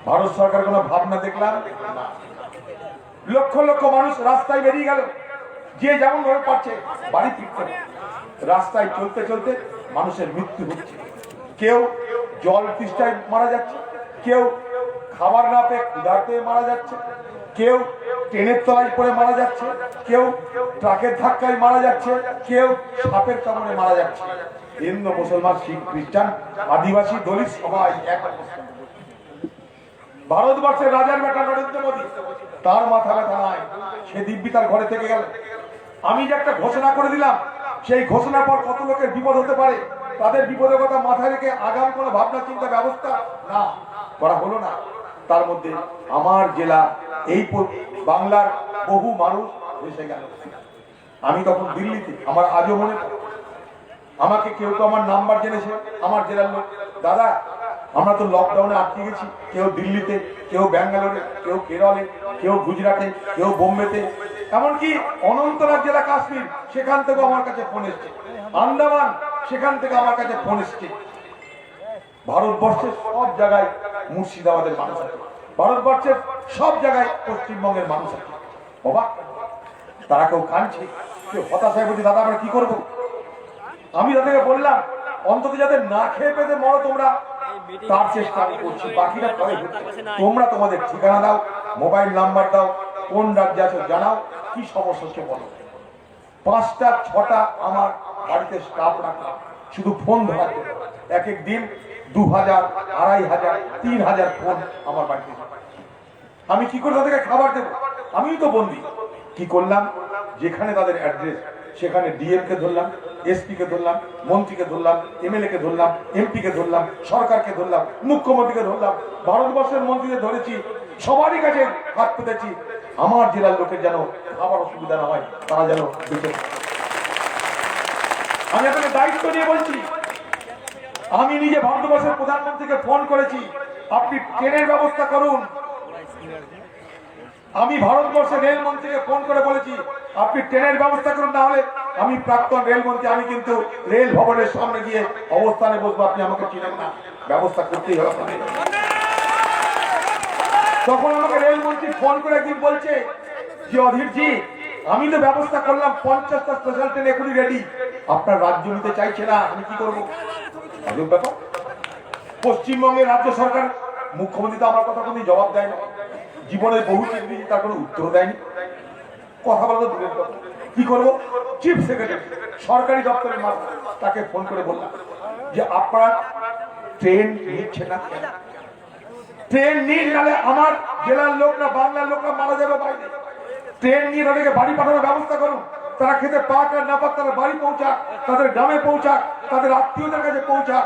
ভারত সরকার কোনো ভাবনা দেখলাম না। লক্ষ লক্ষ মানুষ রাস্তায় বেরিয়ে গেল, যে যেমন ভাবে পারছে বাড়ি ফিরতে। রাস্তায় চলতে চলতে মানুষের মৃত্যু হচ্ছে, কেউ জল তৃষ্ণায় মারা যাচ্ছে, কেউ খাবার না পেয়ে ক্ষুধার্তে মারা যাচ্ছে, কেউ ট্রেনের তলায় পড়ে মারা যাচ্ছে, কেউ ট্রাকের ধাক্কায় মারা যাচ্ছে, কেউ সাপের কামড়ে মারা যাচ্ছে। হিন্দু মুসলমান শিখ খ্রিস্টান আদিবাসী দলিত সবাই এক অবস্থা। ভারতবর্ষের রাজার বেটা নরেন্দ্র মোদী, তার মাথা ব্যথা নাই, সে দিব্যি তার ঘরে থেকে গেল। আমি যে একটা ঘোষণা করে দিলাম, সেই ঘোষণার পর কত লোকের বিপদ হতে পারে, তাদের বিপদের কথা মাথায় রেখে আগাম কোনো ভাবনা চিন্তা ব্যবস্থা না করা হলো না। তার মধ্যে আমার জেলা, এই বাংলার বহু মানুষ এসে গেল। আমি তখন দিল্লিতে, আমার আজও মনে পড়ে, আমাকে কেউ তো আমার নাম্বার জেনেছে, আমার জেলার লোক, দাদা আমরা তো লকডাউনে আটকে গেছি, কেউ দিল্লিতে, কেউ ব্যাঙ্গালোরে, কেউ কেরলে, কেউ গুজরাটে, কেউ বোম্বেতে, এমনকি অনন্তনাগ জেলা কাশ্মীর, সেখান থেকে আমার কাছে ফোন এসছে, আন্দামান, সেখান থেকে আমার কাছে ফোন এসছে। ভারতবর্ষের সব জায়গায় মুর্শিদাবাদের মানুষ আছে, ভারতবর্ষের সব জায়গায় পশ্চিমবঙ্গের মানুষ আছে। অবাক, তারা কেউ কাঁদছে, কেউ হতাশায় বলছে দাদা আমরা কি করবো। আমি তাদেরকে বললাম অন্তত যাদের না খেয়ে পেতে মরো তোমরা, তার চেষ্টা আমি করছি, বাকিরা পরে হচ্ছে। তোমরা তোমাদের ঠিকানা দাও, মোবাইল নাম্বার দাও, কোন রাজ্যে আছো জানাও, কি সমস্যা হচ্ছে বলো। 5টা 6টা আমার বাড়িতে স্টাফ রাখা, শুধু ফোন ধরার জন্য। এক এক দিন 2000, 2500, 3000 ফোন আমার বাড়িতে। আমি কি করে তাদেরকে খাবার দেবো? আমিও তো বন্দি। কি করলাম, যেখানে তাদের অ্যাড্রেস সেখানে ডিএম কে ধরলাম, এসপি কে ধরলাম, মন্ত্রীকে ধরলাম, এমএলএ কে ধরলাম, এমপি কে ধরলাম, সরকারকে ধরলাম, মুখ্যমন্ত্রীকে ধরলাম, ভারতবর্ষের মন্ত্রীদের ধরেছি, সবারই কাছে হাত পেতেছি। আমার জেলার লোকের যেন খাবার অসুবিধা না হয়, তারা যেন বেঁচে থাকে। আমি আপনাকে দায়িত্ব নিয়ে বলছি, আমি নিজে ভারতবর্ষের প্রধানমন্ত্রীকে ফোন করেছি, আপনি ট্রেনের ব্যবস্থা করুন। আমি ভারতবর্ষের রেলমন্ত্রীকে ফোন করে বলেছি, আপনি ট্রেনের ব্যবস্থা করুন, না হলে আমি প্রাক্তন রেলমন্ত্রী, আমি কিন্তু রেল ভবনের সামনে গিয়ে অবস্থানে বসবো, আপনি আমাকে চিনেন না, ব্যবস্থা করতেই হবে আপনাদের। তখন আমাকে রেলমন্ত্রী ফোন করে একদিন বলছে যে অধীরজি, আমি তো ব্যবস্থা করলাম, 50টা স্পেশাল ট্রেন এখনই রেডি, আপনার রাজ্য নিতে চাইছে না, আমি কি করবো? ব্যাপার। পশ্চিমবঙ্গের রাজ্য সরকার মুখ্যমন্ত্রী তো আমার কথা কোনো জবাব দেয় না, জীবনের বহু চিঠি তার কোনো উত্তর দেয়নি, কথা বলা তো দূরের কথা। কি করবো? চিফ সেক্রেটারি সরকারি দপ্তরের মাধ্যমে তাকে ফোন করে বললাম যে আপনারা ট্রেন নিচ্ছে না কেন? ট্রেন নিন, নালে আমার জেলার লোক না বাংলার লোকরা মারা যাবে বাইরে। ট্রেন নিয়ে তাদেরকে বাড়ি পাঠানোর ব্যবস্থা করুন, তারা খেতে পাক আর না পাক তারা বাড়ি পৌঁছাক, তাদের গ্রামে পৌঁছাক, তাদের আত্মীয়দের কাছে পৌঁছাক।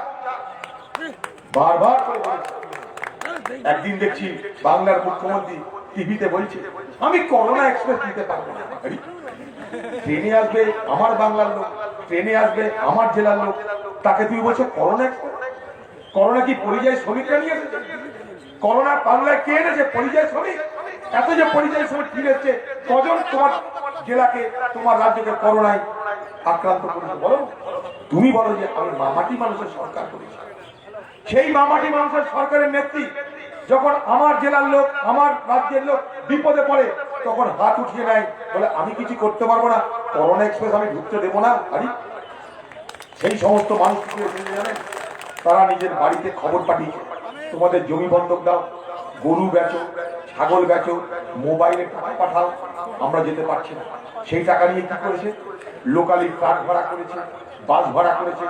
বারবার করে বলেছি। একদিন দেখছি বাংলার মুখ্যমন্ত্রী টিভিতে বলছে আমি করোনা এক্সপ্রেস দিতে পারবো না। ট্রেনে আসবে আমার বাংলার লোক, ট্রেনে আসবে আমার জেলার লোক, তাকে তুই বলছো করোনা এক্সপ্রেস? করোনা কি পরিযায়ী শ্রমিকরা নিয়ে এসেছে? করোনা বাংলায় কে এনেছে? পরিযায়ী শ্রমিক। এত যে পরিযায়ী শ্রমিক ফিরে এসছে, কজন তোমার জেলাকে তোমার রাজ্যকে করোনায় আক্রান্ত করেছে বলো? তুমি বলো যে আমি মামাটি মানুষের সরকার করেছি। সেই মামাটি মানুষের সরকারের নেত্রী যখন আমার জেলার লোক আমার রাজ্যের লোক বিপদে পড়ে তখন হাত উঠিয়ে নেয়, বলে আমি কিছু করতে পারবো না, করোনা এক্সপ্রেস আমি ঢুকতে দেবো না। আরে সেই সমস্ত মানুষ কি জানেন, তারা নিজের বাড়িতে খবর পাঠিয়েছে তোমাদের জমি বন্ধক দাও, গরু বেচো, ছাগল বেচো, মোবাইলে টাকা পাঠাও, আমরা যেতে পারছি না। সেই টাকা নিয়ে কি করেছে? লোকালি ট্রাক ভাড়া করেছে, বাস ভাড়া করেছে,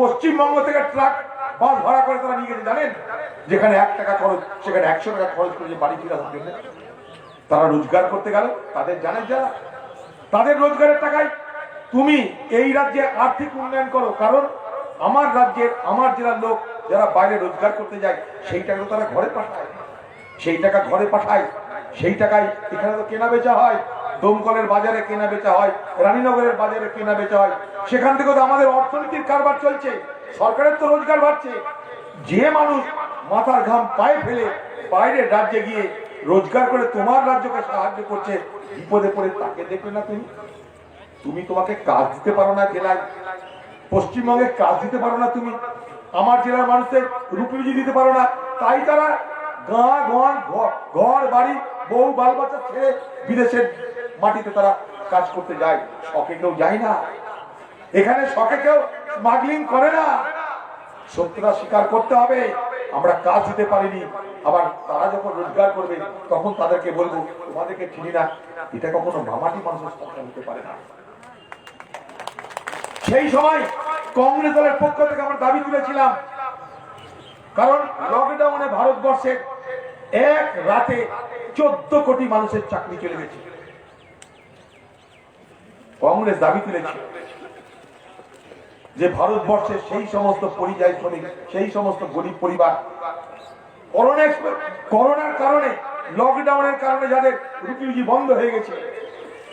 পশ্চিমবঙ্গ থেকে ট্রাক বাস ভাড়া করে তারা নিয়ে গেছে। জানেন, যেখানে 1 টাকা খরচ সেখানে 100 টাকা খরচ করেছে বাড়ি ফেরার জন্য। তারা রোজগার করতে গেল, তাদের জানেন যারা, তাদের রোজগারের টাকায় তুমি এই রাজ্যে আর্থিক উন্নয়ন করো, কারণ আমার রাজ্যের আমার জেলার লোক যারা বাইরে রোজগার করতে যায় সেই টাকা তারা ঘরে পাঠায়, সেই টাকা ঘরে পাঠায়, সেই টাকায় এখানে তো কেনা বেচা হয়, দমকলের বাজারে কেনা বেচা হয়, রানীনগরের বাজারে কেনা বেচা হয়, সেখান থেকে তো আমাদের অর্থনীতির কারবার চলছে, সরকারের তো রোজগার বাড়ছে। যে মানুষ মাথার ঘাম পায়ে ফেলে বাইরের রাজ্যে গিয়ে রোজগার করে তোমার রাজ্যকে সাহায্য করছে, বিপদে পড়ে তাকে দেখবে না তুমি? তুমি তোমাকে কাজ দিতে পারো না জেলায়, পশ্চিমবঙ্গে কাজ দিতে পারো না তুমি, আমার জেলার মানুষদের রুটি রুজি দিতে পারো না, তাই তারা ঘর বাড়ি বউ বাল বাচ্চা ছেড়ে বিদেশের মাটিতে তারা কাজ করতে যায়। শখে কেউ যায় না, এখানে শখে কেউ স্মাগলিং করে না। সত্যটা স্বীকার করতে হবে, আমরা কাজ দিতে পারিনি, আবার তারা যখন রোজগার করবে তখন তাদেরকে বলবো তোমাদেরকে চিনি না। এটা কখনো মামাটি মানুষের সরকার হতে পারে না। সেই সময় কংগ্রেস দলের পক্ষ থেকে আমরা দাবি তুলেছিলাম, কারণ লকডাউনে ভারতবর্ষে এক রাতে 14 কোটি মানুষের চাকরি চলে গেছে। কংগ্রেস দাবি তুলেছিল যে ভারতবর্ষের সেই সমস্ত পরিযায়ী শ্রমিক, সেই সমস্ত গরিব পরিবার করোনার কারণে লকডাউনের কারণে যাদের রুটি রুজি বন্ধ হয়ে গেছে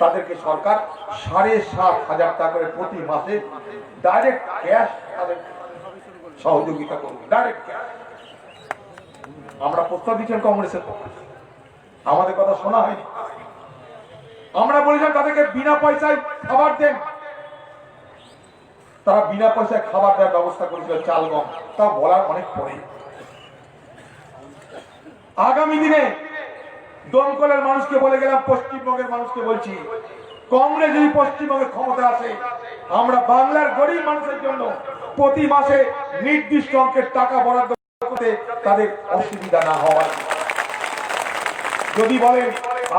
তাদেরকে সরকার 7,500 টাকা করে প্রতি মাসে ডাইরেক্ট ক্যাশ তাদের সহযোগিতা করবে, ডাইরেক্ট ক্যাশ। আমরা প্রস্তাব দিচ্ছেন কংগ্রেসের পক্ষে, আমাদের কথা শোনা হয়নি। আমরা বলেছিলাম তাদেরকে বিনা পয়সায় খাবার দেন, তারা বিনা পয়সায় খাবার দেওয়ার ব্যবস্থা করেছিল, চাল গম, তা বলার অনেক পরে। আগামী দিনে দমকলের মানুষকে বলে গেলাম, পশ্চিমবঙ্গের মানুষকে বলছি, কংগ্রেস যদি পশ্চিমবঙ্গে ক্ষমতা আসে আমরা বাংলার গরিব মানুষের জন্য প্রতি মাসে নির্দিষ্ট অঙ্কের টাকা বরাদ্দ করতে তাদের অসুবিধা না হয়। যদি বলেন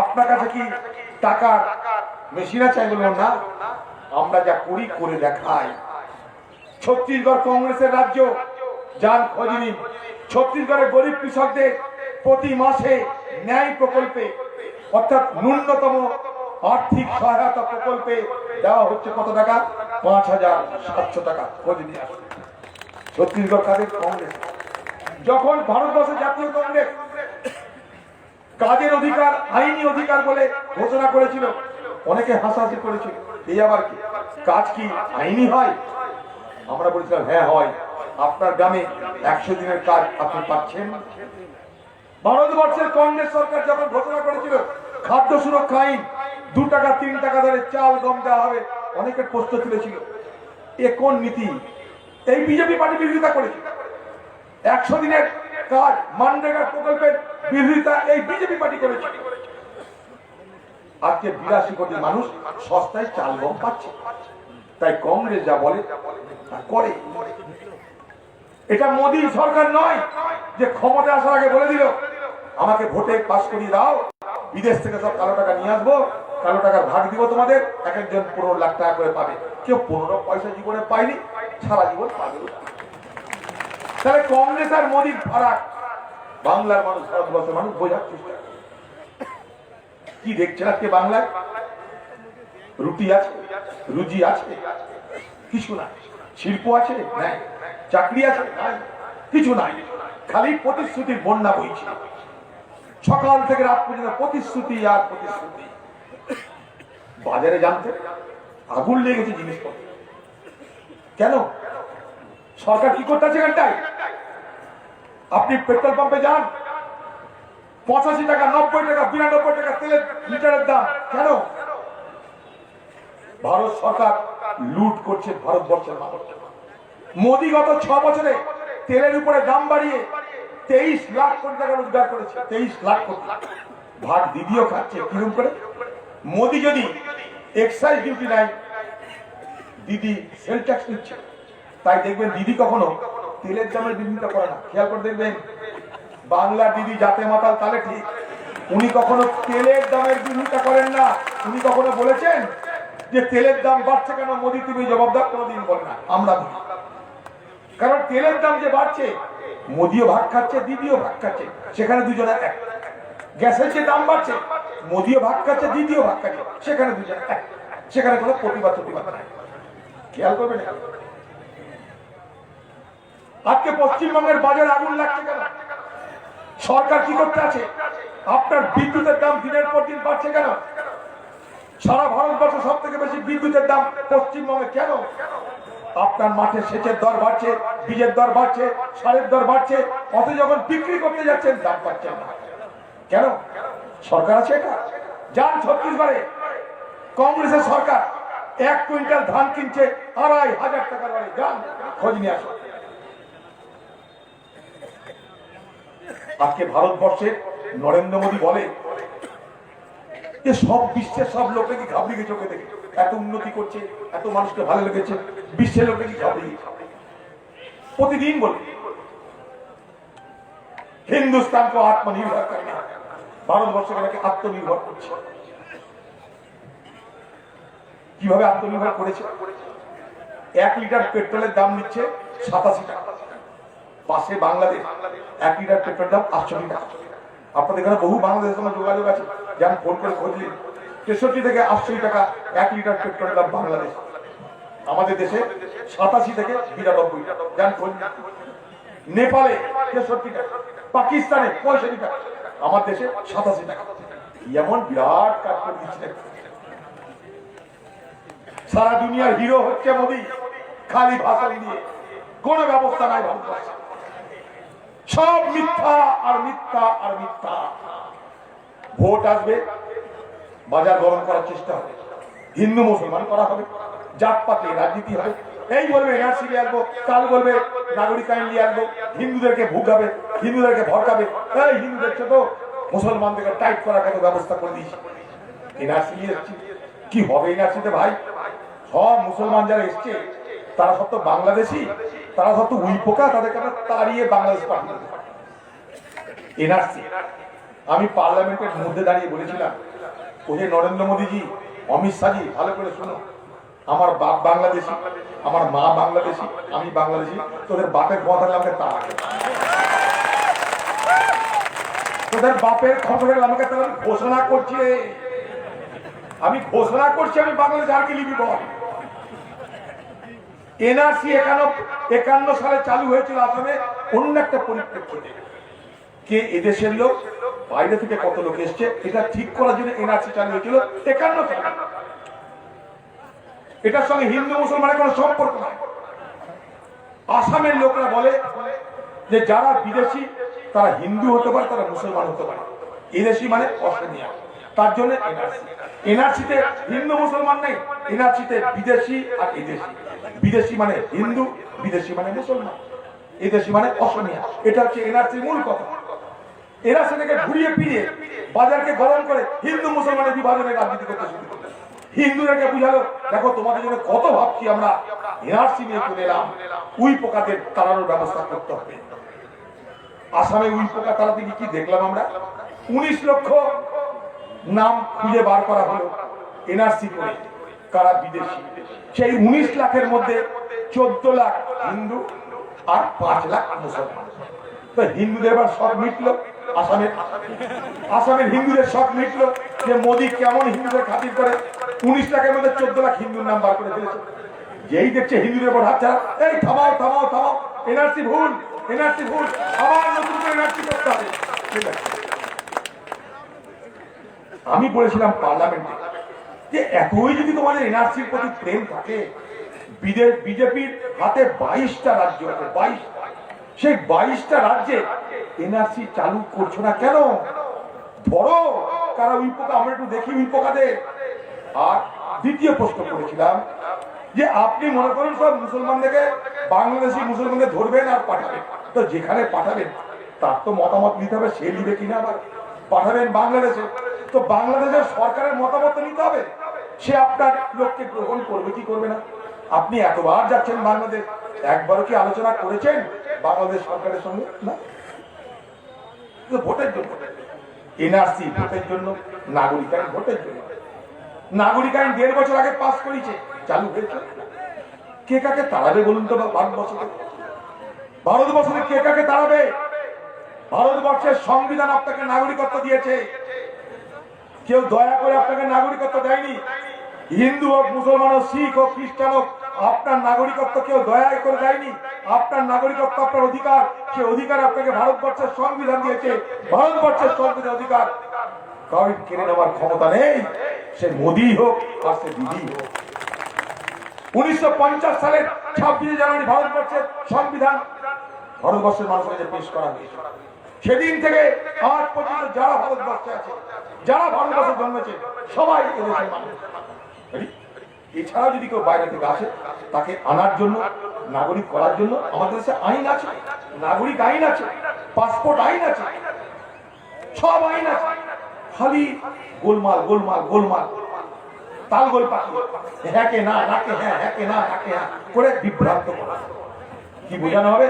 আপনার কাছে কি টাকার মেশিন আছে, বলবেন না, আমরা যা করি করে দেখাই। ছত্তিশগড় কংগ্রেসের রাজ্য, যান খোঁজ নিন, ছত্তিশগড়ের গরিব কৃষকদের প্রতি মাসে ন্যায় প্রকল্পে অর্থাৎ ন্যূনতম আর্থিক সহায়তা প্রকল্পে দেওয়া হচ্ছে কত টাকা? 5,700 টাকা। খোঁজ নিয়ে আসুন। ছত্তিশগড় কাদের? কংগ্রেস। যখন ভারতবর্ষের জাতীয় কংগ্রেস কাজের অধিকার আইনি অধিকার বলে ঘোষণা করেছিল, অনেকে হাসাহাসি করেছিল, এই আবার কি কাজ কি আইনি হয়? আমরা বলেছিলাম হ্যাঁ হয়, আপনার গ্রামে 100 দিনের কাজ আপনি পাচ্ছেন? ভারতবর্ষের কংগ্রেস সরকার যখন ঘোষণা করেছিল খাদ্য সুরক্ষা আইন, 2 টাকা 3 টাকা ধরে চাল গম দেওয়া হবে, অনেকের প্রশ্ন তুলেছিল এ কোন নীতি? এই বিজেপি পার্টি বিরোধিতা করেছে। 100 দিনের কাজ মানরেগা প্রকল্পের বিরোধিতা এই বিজেপি পার্টি করেছে। আজকে 82 কোটি মানুষ সস্তায় চাল গম পাচ্ছে। তাই কংগ্রেস যা বলে তা করে। এটা মোদী সরকার নয় যে ক্ষমতা আসার আগে বলে দিল আমাকে ভোটে পাস করিয়ে দাও, বিদেশ থেকে সব কালো টাকা নিয়ে আসবো, কালো টাকার ভাগ দিব তোমাদের, এক একজন 15 লাখ টাকা করে পাবে। কেউ 15 পয়সা জীবনে পায়নি, সারা জীবন পাবে। তাহলে কংগ্রেস আর মোদীর ফারাক বাংলার মানুষ, ভারতবর্ষের মানুষ বোঝার চেষ্টা করে। কি দেখছেন আজকে বাংলায়? রুটি আছে, রুজি আছে, কিছু নাই। শিল্প আছে নাই, চাকরি আছে নাই, কিছু নাই। খালি প্রতিশ্রুতির বন্যা বইছে। সকাল থেকে রাত পর্যন্ত প্রতিশ্রুতি আর প্রতিশ্রুতি। বাজারে জানতে আগুন লেগেছে জিনিসপত্র। কেন? সরকার কি করতেছে এখানটায়? আপনি পেট্রোল পাম্পে যান, 85 টাকা, 90 টাকা, 92 টাকা তেলের লিটারের দাম। কেন? ভারত সরকার লুট করছে ভারতবর্ষের মানুষ। মোদী গত 6 বছরে তেলের উপরে দাম বাড়িয়ে 23 লাখ কোটি টাকা রোজগার করেছে। 23 লাখ কোটি। ভাগ দিদিও খাচ্ছে। কিরকম করে? মোদী যদি এক্সাইজ ডিউটি নাই, দিদি সেল ট্যাক্স নিচ্ছে। তাই দেখবেন দিদি কখনো তেলের দামের বিরোধিতা করে না। খেয়াল করে দেখবেন বাংলা দিদি জাতে মাতাল তালে ঠিক, উনি কখনো তেলের দামের বিরোধিতা করেন না। উনি কখনো বলেছেন যে তেলের দাম বাড়ছে কেন মোদী তুমি জবাব দাও? কোনোদিন বলে না। আমরা বলি, কারণ তেলের দাম যে বাড়ছে মোদিও ভাগ খাচ্ছে, দিদিও ভাগ খাচ্ছে, সেখানে দুজনে এক। গ্যাসের যে দাম বাড়ছে মোদিও ভাগ খাচ্ছে, দিদিও ভাগ খাচ্ছে, সেখানে দুজনে এক। সেখানে কোনো প্রতিবাদ নাই। খেয়াল করবেন। আজকে পশ্চিমবঙ্গের বাজারে আগুন লাগছে কেন? সরকার কি করতে আছে? আপনার বিদ্যুতের দাম দিনের পর দিন বাড়ছে কেন? সারা ভারতবর্ষে সব থেকে বেশি বিদ্যুতের দাম পশ্চিমবঙ্গে। কেন? আপনার মাঠে সেচের দর বাড়ছে, বীজের দর বাড়ছে, সারের দর বাড়ছে, অথচ যখন বিক্রি করতে যাচ্ছেন দাম পাচ্ছেন না। কেন? সরকার আছে এটা? যান ছত্তিশগড়ে, কংগ্রেসের সরকার 1 কুইন্টাল ধান কিনছে 2500 টাকা করে। যান খোঁজ নিয়ে আসো। আজকে ভারতবর্ষে নরেন্দ্র মোদী বলে যে সব বিশ্বের সব লোকে কি ঘাবড়ে গেছে ওকে দেখে, এত উন্নতি করছে, এত মানুষকে ভালো লেগেছে, বিশ্বের লোকে কি ঘাবড়ে গেছে। প্রতিদিন বলে হিন্দুস্তানকে আত্মনির্ভর করনা, ভারতবর্ষকে আত্মনির্ভর করছে। কিভাবে আত্মনির্ভর করেছে? 1 লিটার পেট্রোলের দাম নিচ্ছে 87 টাকা। পাশে বাংলাদেশ, 1 লিটার পেট্রোলের দাম 800 টাকা। আপনাদের এখানে বহু বাংলাদেশের সঙ্গে যোগাযোগ আছে, যান ফোন করে খোঁজ নিন। 63 থেকে 80 টাকা 1 লিটার পেট্রোলের দাম বাংলাদেশ। আমাদের দেশে 87 থেকে 92 টাকা। যান খোঁজ নিন। নেপালে 63 টাকা, পাকিস্তানে 65 টাকা, আমার দেশে 87 টাকা। এমন বিরাট কাজ করে দিচ্ছে। সারা দুনিয়ার হিরো হচ্ছে মোদী, খালি ভাষণ দিয়ে, কোন ব্যবস্থা নাই ভারতবর্ষে। সব মিথ্যা আর মিথ্যা আর মিথ্যা। ভোট আসবে, বাজার গরম করার চেষ্টা হবে, হিন্দু মুসলমান করা হবে, জাতপাতি রাজনীতি হবে। এই বলবে এনআরসি নিয়ে আসবো, কাল বলবে নাগরিক আইন নিয়ে আসবো, হিন্দুদেরকে ভুগাবে, হিন্দুদেরকে ভড়কাবে। এই হিন্দু দেখছো তো, মুসলমানদেরকে টাইট করার কত ব্যবস্থা করে দিয়েছি। এনআরসি নিয়ে এসছি, কি হবে এনআরসিতে ভাই? সব মুসলমান যারা এসছে তারা সব তো বাংলাদেশি, তারা সব তো উই পোকা, তাদেরকে তাড়িয়ে বাংলাদেশ পাঠিয়ে দেবে। এনআরসি আমি পার্লামেন্টের মধ্যে দাঁড়িয়ে বলেছিলাম, ওই যে নরেন্দ্র মোদীজি, অমিত শাহজি, ভালো করে শোনো, আমার বাপ বাংলাদেশি, আমার মা বাংলাদেশি, আমি বাংলাদেশি, তোদের বাপের ক্ষমতা থাকলে আমাকে তাড়া, তোদের বাপের ক্ষমতা থাকলে আমাকে তারা ঘোষণা করছে, আমি ঘোষণা করছি আমি বাংলাদেশ আর কি লিখি বল। এনআরসি 51 সালে চালু হয়েছিল আসামে, অন্য একটা পরিপ্রেক্ষিতে। কে এদেশের লোক, বাইরে থেকে কত লোক এসছে, এটা ঠিক করার জন্য এনআরসি চালু হয়েছিল 51 সালে। এটার সঙ্গে হিন্দু মুসলমানের কোনো সম্পর্ক নাই। আসামের লোকরা বলে যে যারা বিদেশি তারা হিন্দু হতে পারে, তারা মুসলমান হতে পারে। এদেশি মানে অসমীয়া, তার জন্য এনআরসি। এনআরসিতে হিন্দু মুসলমান নেই, এনআরসিতে বিদেশি আর এদেশি। বিদেশি মানে হিন্দু, বিদেশি মানে মুসলমান, এদেশি মানে অসমীয়া। এটা হচ্ছে এনআরসির মূল কথা। এরা সেটাকে ঘুরিয়ে ফিরিয়ে বাজারকে গরম করে হিন্দু মুসলমানের বিভাজনের রাজনীতি করতে শুরু করলো। হিন্দুদেরকে বুঝালো, দেখো তোমাদের জন্য কত ভাবছি আমরা, এনআরসি নিয়ে চলে এলাম, উই পোকাদের তাড়ানোর ব্যবস্থা করতে হবে। আসামে উই পোকা তাড়াতে কি দেখলাম আমরা? 19 লক্ষ নাম খুঁজে বার করা হলো এনআরসি করে, কারা বিদেশি। সেই 19 লাখের মধ্যে 14 লাখ হিন্দু আর 5 লাখ মুসলমান। তো হিন্দুদের এবার শখ মিটলো, আসামের হিন্দুদের শখ মিটলো যে মোদী কেমন হিন্দুদের খাতির করে। 19 লাখের মধ্যে 14 লাখ হিন্দুর নাম বার করে ফেলেছে। যেই দেখছে হিন্দুদের উপর হাত ছাড়া, এই থামাও থামাও থামাও, এনআরসি ভুল, এনআরসি ভুল, আবার নতুন করে এনআরসি করতে হবে। ঠিক আছে, আমি বলেছিলাম পার্লামেন্টে যে এতই যদি তোমাদের এনআরসির প্রতি প্রেম থাকে, বিজেপির হাতে 22টা রাজ্য আছে, 22টা, সেই 22টা রাজ্যে এনআরসি চালু করছো না কেন? ধরো কারা উই পোকা, আমরা একটু দেখি উই পোকাদের। আর দ্বিতীয় প্রশ্ন করেছিলাম যে আপনি মনে করেন সব মুসলমানদেরকে, বাংলাদেশি মুসলমানদের ধরবেন আর পাঠাবেন, তো যেখানে পাঠাবেন তার তো মতামত নিতে হবে, সে নিবে কিনা। আবার পাঠাবেন বাংলাদেশে, তো বাংলাদেশের সরকারের মতামত নিতে হবে, সে আপনার লোককে গ্রহণ করবে কি করবে না। আপনি এতবার যাচ্ছেন বাংলাদেশ, একবারও কি আলোচনা করেছেন বাংলাদেশ সরকারের সঙ্গে? না, ভোটের জন্য এনআরসি, ভোটের জন্য, নাগরিক আইন ভোটের জন্য। নাগরিক আইন 1.5 বছর আগে পাস করেছে, চালু হয়েছে। কে কাকে তাড়াবে বলুন তো? ভারতবর্ষে কে কাকে তাড়াবে? ভারতবর্ষের সংবিধান আপনাকে নাগরিকত্ব দিয়েছে, কেউ দয়া করে আপনাকে নাগরিকত্ব দেয়নি। হিন্দু হোক, মুসলমান হোক, শিখ হোক, খ্রিস্টান হোক, আপনার নাগরিকত্ব কেউ দয়া করে দেয়নি। আপনার নাগরিকত্ব আপনার অধিকার, সে অধিকার আপনাকে ভারতবর্ষের সংবিধান দিয়েছে। ভারতবর্ষের সংবিধান অধিকার কাউকে কেড়ে নেওয়ার ক্ষমতা নেই, সে মোদী হোক আর সে দিদি হোক। 1950 সালের 26 জানুয়ারি ভারতবর্ষের সংবিধান ভারতবর্ষের মানুষের কাছে পেশ করা হয়েছে। সেদিন থেকে আজ পর্যন্ত যারা ভারতবর্ষে আছে, যারা ভারতবর্ষে জন্মেছে, সবাই এদেশের মানুষ। এছাড়া যদি কেউ বাইরে থেকে আসে, তাকে আনার জন্য, নাগরিক করার জন্য আমাদের দেশে আইন আছে, নাগরিক আইন আছে, পাসপোর্ট আইন আছে, সব আইন আছে। খালি গোলমাল গোলমাল গোলমাল, তালগোল পাখি, হ্যাঁ কে না, নাকে হ্যাঁ, হ্যাঁ কে না, নাকে হ্যাঁ করে বিভ্রান্ত করা। কি বোঝানো হবে?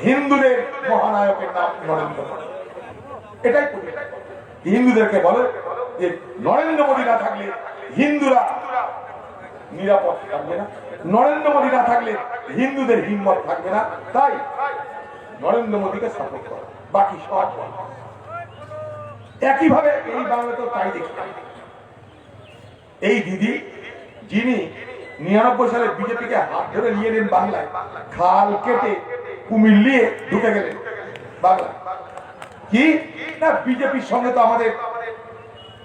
হিন্দুদের মহানায়কের নাম নরেন্দ্র মোদী। এটাই হিন্দুদেরকে বলে যে নরেন্দ্র মোদী না থাকলে হিন্দুরা নিরাপদ থাকবে না, নরেন্দ্র মোদী না থাকলে হিন্দুদের হিম্মত থাকবে না। তাই নরেন্দ্র মোদীকে সাপোর্ট করে, বাকি সব একইভাবে এই বাংলাতেও তাই দেখি। এই দিদি যিনি 99 সালে বিজেপিকে হাত ধরে নিয়ে নেন বাংলায়, খাল কেটে কুমির নিয়ে ঢুকে গেলেন বাংলায়, কি না বিজেপির সঙ্গে তো আমাদের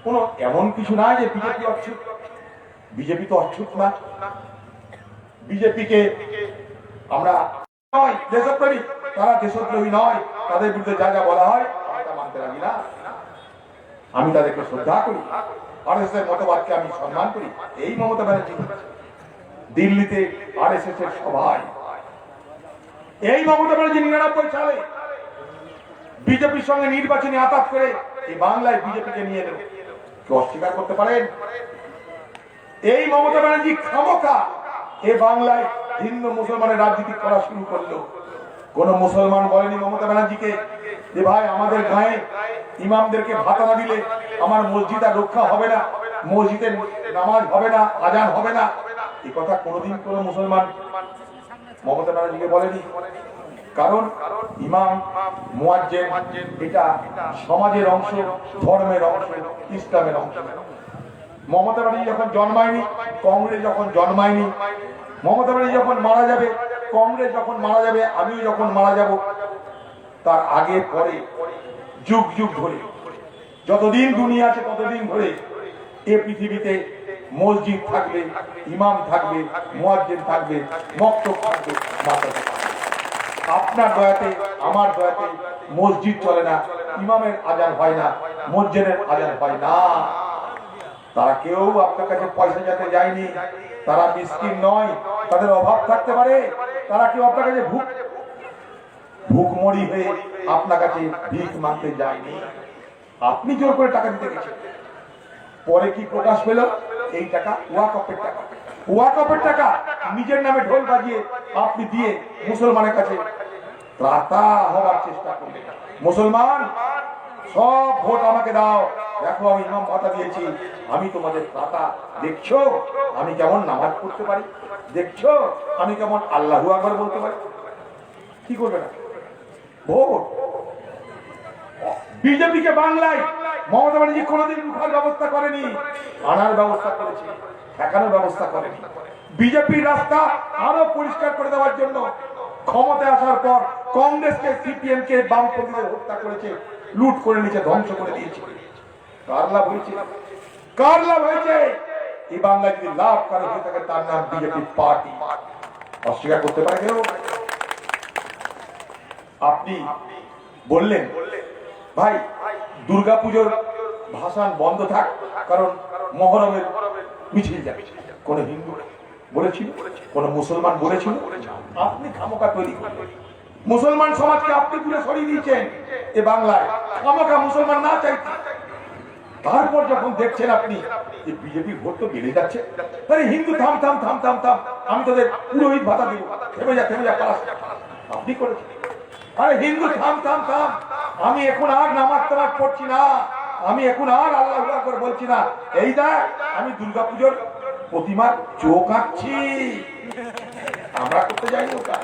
কোনো এমন কিছু নাই যে বিজেপি অচ্ছুত। বিজেপি তো অচ্ছুত না। বিজেপিকে আমরা নয় দেশপ্রেমী, তারা দেশদ্রোহী নয়, তাদের বিরুদ্ধে যা যা বলা হয় আমি তা মানতে রাজি না। আমি তাদেরকে শ্রদ্ধা করি, আরএসএস এর মতবাদকে আমি সম্মান করি। এই মমতা ব্যানার্জি দিল্লিতে আরএসএস এর সভায়, এই মমতা ব্যানার্জি 99 সালে বিজেপির সঙ্গে নির্বাচনী আতাত করে এই বাংলায় বিজেপিকে নিয়ে এলো। কেউ অস্বীকার করতে পারেন? এই মমতা ব্যানার্জি খামোখা এ বাংলায় হিন্দু মুসলমানের রাজনীতি করা শুরু করলো। কোন মুসলমান বলেনি মমতা ব্যানার্জিকে যে ভাই আমাদের গায়ে ইমামদেরকে ভাতা না দিলে আমার মসজিদ আর রক্ষা হবে না, মসজিদের নামাজ হবে না, আজান হবে না। এই কথা কোনোদিন কোন মুসলমান মমতা ব্যানার্জিকে বলেনি। কারণ ইমাম, মুয়াজ্জিন এটা সমাজের অংশ, ধর্মের অংশ, ইসলামের অংশ। মমতা ব্যানার্জি যখন জন্মায়নি, কংগ্রেস যখন জন্মায়নি, মমতা ব্যানার্জি যখন মারা যাবে, কংগ্রেস যখন মারা যাবে, আমিও যখন মারা যাব, তার আগে পরে যুগ যুগ ধরে যতদিন দুনিয়া আছে ততদিন ধরে এ পৃথিবীতে মসজিদ থাকবে, ইমাম থাকবে, মুয়াজ্জিন থাকবে, মক্তব থাকবে, মাদ্রাসা থাকবে। আপনার দয়াতে আমার দয়াতে মসজিদ চলে না, ইমামের আজান হয় না, মসজিদের আজান হয় না। তারা কেউ আপনার কাছে পয়সা যাতে যায়নি, তারা মিসকিন নয়, তাদের অভাব থাকতে পারে, তারা কেউ আপনার কাছে ভুকমরি হয়ে আপনার কাছে ভিক মানতে যায়নি। আপনি জোর করে টাকা দিতে গেছেন, পরে কি প্রকাশ পেল? এই টাকা ওয়াকফের টাকা, ওয়াকফের টাকা নিজের নামে ঢোল বাজিয়ে আপনি দিয়ে মুসলমানের কাছে ত্রাতা হওয়ার চেষ্টা করলেন। মুসলমান, সব ভোট আমাকে দাও, দেখো আমি ইমাম ভাতা দিয়েছি, আমি তোমাদের ত্রাতা, দেখছো আমি কেমন নামাজ পড়তে পারি, দেখছো আমি কেমন আল্লাহু আকবার বলতে পারি। কি করবে না ভোট? বিজেপিকে বাংলায় মমতা ব্যানার্জি কোনোদিন রুখার ব্যবস্থা করেনি, আনার ব্যবস্থা করেছে, ঠেকানোর ব্যবস্থা করেনি। বিজেপির রাস্তা আরো পরিষ্কার করে দেওয়ার জন্য ক্ষমতায় আসার পর কংগ্রেসকে, সিপিএম কে, বামপন্থীদের হত্যা করেছে, লুট করে নিচে ধ্বংস করে দিয়েছে। কার লাভ হয়েছে? কার লাভ হয়েছে? এই বাংলায় যদি লাভ কারো হয়ে থাকে তার নাম বিজেপি পার্টি। অস্বীকার করতে পারে কেউ? আপনি বললেন ভাই দুর্গাপুজোর ভাষণ বন্ধ থাক, কারণ মহরমের মিছিল যাবে। কোন হিন্দু বলেছিল? কোন মুসলমান বলেছিল? আপনি খামোকা তৈরি করলেন, মুসলমান সমাজকে আপনি দূরে সরিয়ে দিয়েছেন এ বাংলায়, খামোকা মুসলমান না চাইতে। তারপর যখন দেখছেন আপনি যে বিজেপি ভোট তো বেড়ে যাচ্ছে, তাহলে হিন্দু থাম থাম থাম থাম থাম, আমি তোদের পুরোহিত ভাতা দিব, থেমে যা পালাস। আপনি করেছেন। আরে হিন্দু থাম থাম থাম, আমি এখন আর নামাজ টামাজ পড়ছি না, আমি এখন আর আল্লাহু আকবার বলছি না, এই দেখ আমি দুর্গাপুজোর প্রতিমার চোখ আঁকছি। আমরা করতে যাইনি ওটা।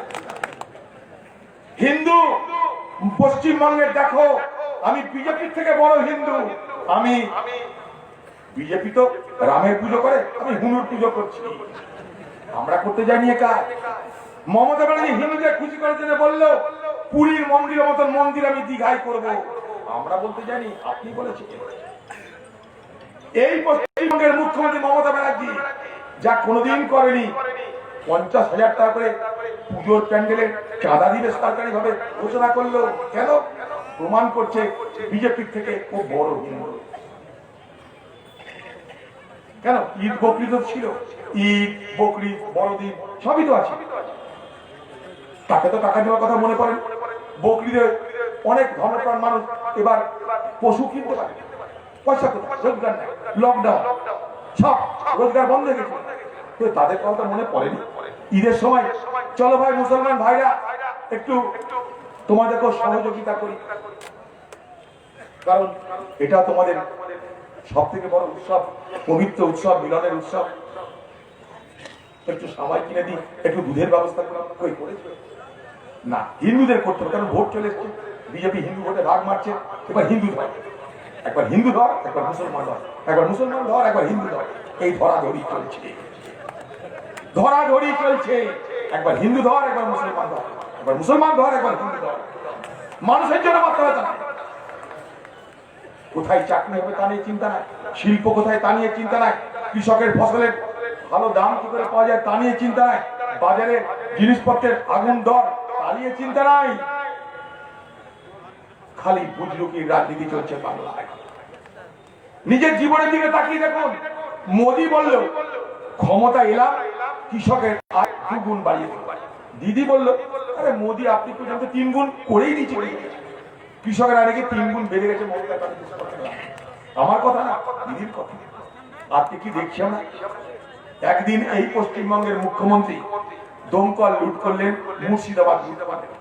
হিন্দু পশ্চিমবঙ্গের দেখো, আমি বিজেপির থেকে বড় হিন্দু, আমি বিজেপি তো রামের পুজো করে, আমি হুনুর পুজো করছি। আমরা করতে যাইনি একা। মমতা ব্যানার্জি হিন্দুদের খুশি করার জন্য বললো পুরীর মন্দিরের মতন মন্দির আমি দীঘায় করবো, আমরা বলতে জানি, আপনি বলেছেন। এই পশ্চিমবঙ্গের মুখ্যমন্ত্রী মমতা ব্যানার্জি যা কোনোদিন করেনি, 50,000 টাকা করে পুজোর প্যান্ডেলে চাঁদা দিবে সরকারি ভাবে ঘোষণা করলো। কেন? প্রমাণ করছে বিজেপির থেকে খুব বড় হিন্দু। কেন? ঈদ বকরি তো ছিল, ঈদ বকরি বড়দিন সবই তো আছে। তাকে তো টাকা দেওয়ার কথা মনে করেন? বকরিতে অনেক ধর্মপ্রাণ মানুষ এবার পশু কিনতে পারে, পয়সা কোথায়? রোজগার নেই, লকডাউন, সব রোজগার বন্ধ হয়ে গেছে, তাদের কথা মনে পড়েনি। ঈদের সময় চলো ভাই মুসলমান ভাইরা একটু তোমাদেরকেও সহযোগিতা করি, কারণ এটা তোমাদের সব থেকে বড় উৎসব, পবিত্র উৎসব, মিলনের উৎসব। একটু সবাই কিনে দিই, একটু দুধের ব্যবস্থা করেছে না? হিন্দুদের করতে হবে, কারণ ভোট চলে এসছে, বিজেপি হিন্দু ভোটে ভাগ মারছে। এবার হিন্দু ধর, একবার হিন্দু ধর, একবার মুসলমান ধর, একবার মুসলমান ধর, একবার হিন্দু ধর, এই ধরাধরি চলছে, ধরাধরি চলছে। একবার হিন্দু ধর, একবার মুসলমান ধর, একবার মুসলমান ধর, একবার হিন্দু ধর। মানুষের জন্য মাত্র হবে না। কোথায় চাকরি হবে তা নিয়ে চিন্তা নাই, শিল্প কোথায় তা নিয়ে চিন্তা নাই, কৃষকের ফসলের ভালো দাম কি করে পাওয়া যায় তা নিয়ে চিন্তা নাই, বাজারে জিনিসপত্রের আগুন দর তা নিয়ে চিন্তা নাই। খালি বুজরুকির রাজনীতি চলছে বাংলায়। নিজের জীবনের দিকে তাকিয়ে দেখুন, মোদি বলল ক্ষমতা এলাম কৃষকের আয় 2 গুণ বাড়িয়ে দেব। দিদি বলল আরে মোদি আপনি তো জানতে 3 গুণ করেই দিয়েছে, কৃষকের আয় নাকি 3 গুণ বেড়ে গেছে। আমার কথা না, দিদির কথা। আজকে কি দেখছি আমরা? একদিন এই পশ্চিমবঙ্গের মুখ্যমন্ত্রী দমকল লুট করলেন, মুর্শিদাবাদ লুট করলেন,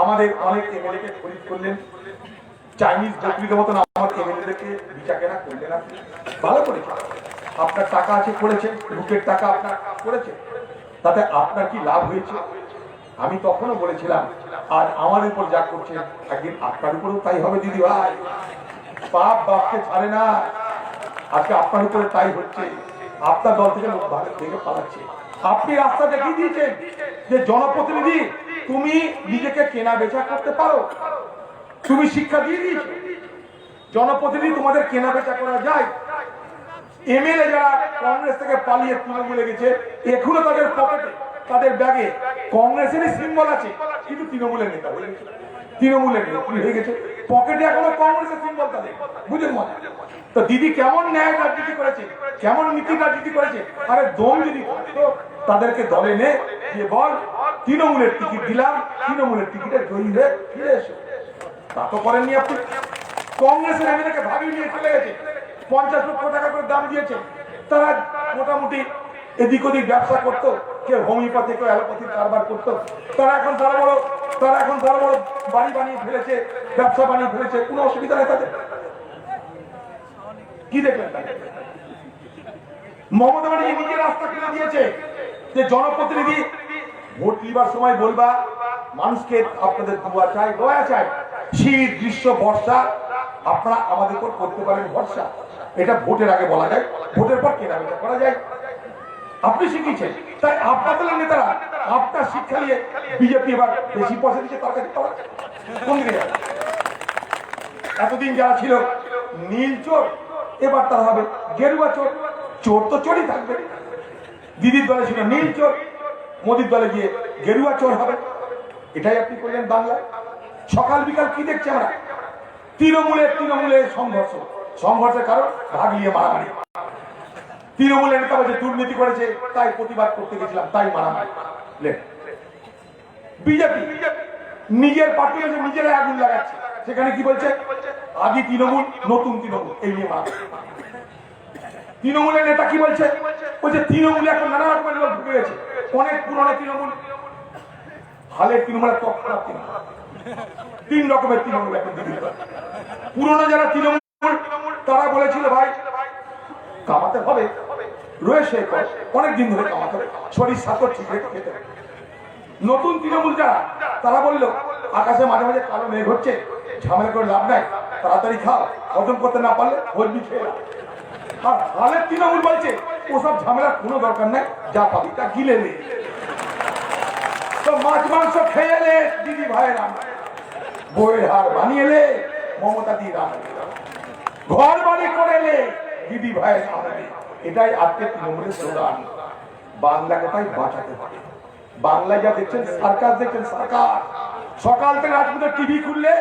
আমাদের অনেক এমএলএ কে খরিদ করলেন, চাইনিজ বকরিদের মতন আমার এমএলএদেরকে বিচার কেনা করলেন। আপনি ভালো করেছেন, আপনার টাকা আছে করেছেন, লুটের টাকা আপনার করেছেন, তাতে আপনার কি লাভ হয়েছে? আমি তখনও বলেছিলাম আর আমার উপর যা করছেন একদিন আপনার উপরেও তাই হবে দিদি ভাই। পাপ বাপকে ছাড়ে না, আজকে আপনার উপরে তাই হচ্ছে। আপনার দল থেকে লোক ভারত থেকে পালাচ্ছে। আপনি রাস্তা দেখিয়ে দিয়েছেন যে জনপ্রতিনিধি তুমি নিজেকে কেনা বেচা করতে পারো, তুমি শিক্ষা দিয়ে দিয়েছো জনপ্রতিনিধি তোমাদের কেনা বেচা করা যায়। এমএলএ যারা কংগ্রেস থেকে পালিয়ে তৃণমূলে গেছে, এখনো তাদের পকেটে তাদের ব্যাগে কংগ্রেসেরই সিম্বল আছে, কিন্তু তৃণমূলের নেতা হয়ে গেছে, তৃণমূলের নেতা হয়ে গেছে, পকেটে এখনো কংগ্রেসের সিম্বল তাদের। বুঝেন মজা? তো দিদি কেমন ন্যায় রাজনীতি করেছে, কেমন নীতি রাজনীতি করেছে। আরে দম যদি থাকতো তাদেরকে দলে নে, দিয়ে বল তৃণমূলের টিকিট দিলাম, তৃণমূলের টিকিটে জয়ী হয়ে ফিরে এসো। তা তো করেননি আপনি। কংগ্রেসের এমএলএকে ভাবিয়ে নিয়ে চলে গেছে, 50 লক্ষ টাকা করে দাম দিয়েছে। তারা মোটামুটি এদিক ওদিক ব্যবসা করতো, কেউ হোমিওপ্যাথি, কেউ অ্যালোপ্যাথির কারবার করতো। তারা এখন বড় বাড়ি বানিয়ে ফেলেছে, ব্যবসা বানিয়ে ফেলেছে, কোনো অসুবিধা নেই তাদের। কি দেখলেন? মমতা ব্যানার্জি নিজের রাস্তা খুলে দিয়েছে যে জনপ্রতিনিধি ভোট নিবার সময় বলবা মানুষকে আপনাদের দোয়া চাই, দয়া চাই, শীত গ্রীষ্ম বর্ষা আপনারা আমাদের উপর করতে পারেন ভরসা। এটা ভোটের আগে বলা যায়, ভোটের পর কেনাবেচা করা যায়। আপনি শিখিয়েছেন, তাই আপনাদের নেতারা আপনার শিক্ষা নিয়ে বিজেপি এবার বেশি পয়সা দিচ্ছে তার কাছে কোন দিকে যাবে? এতদিন যারা ছিল নীল চোর, এবার তারা হবে গেরুয়া চোর। চোর তো চোরই থাকবে। দিদির দলে ছিল নীল চোর, মোদির দলে গিয়ে গেরুয়া চোর হবে। এটাই আপনি করলেন বাংলায়। সকাল বিকাল কি দেখছি আমরা? তৃণমূলের সংঘর্ষের কারণ ভাগলিয়ে মারামারি। তৃণমূলের নেতা বলছে দুর্নীতি করেছে, তাই প্রতিবাদ করতে গেছিলাম, তাই মারামারি। বিজেপি নিজের পার্টি হচ্ছে নিজেরা আগুন লাগাচ্ছে, সেখানে কি বলছে? আদি তৃণমূল, নতুন তৃণমূল, এই নিয়ে মারা। তৃণমূলের নেতা কি বলছে? বলছে তৃণমূল এখন নানা রকমের লোক ঢুকে গেছে, অনেক পুরনো তৃণমূল, হালের তৃণমূলের টপ খারাপ তৃণমূল, 3 রকমের তৃণমূল এখন দিদি। পুরনো যারা তৃণমূল তারা বলেছিল ভাই কামাতে হবে, রয়েছে অনেকদিন ধরে কামাতে হবে, শরীর স্বাস্থ্য ঠিক রেখে খেতে হবে। নতুন তৃণমূল যারা, তারা বললো আকাশে মাঝে মাঝে কালো মেঘ হচ্ছে, ঝামেলা করে লাভ নাই, তাড়াতাড়ি খাও, হজম করতে না পারলে হলবি খেয়ে। আর হালের তৃণমূল বলছে ওসব ঝামেলার কোনো দরকার নাই, যা পাবি তা গিলে নে। তো মাছ মাংস খেয়ে এলে দিদি ভাইয়ের বইয়ের হার বানিয়ে এলে মমতা দি রাম, ঘর বাড়ি করে এলে দিদি ভাইয়ের আনবে। এটাই আজকে তৃণমূলের স্লোগান। বাংলাকে তাই বাঁচাতে হবে। বাংলায় যা দেখছেন সার্কাস, দেখছেন সার্কাস। সকাল থেকে রাত পর্যন্ত টিভি খুললে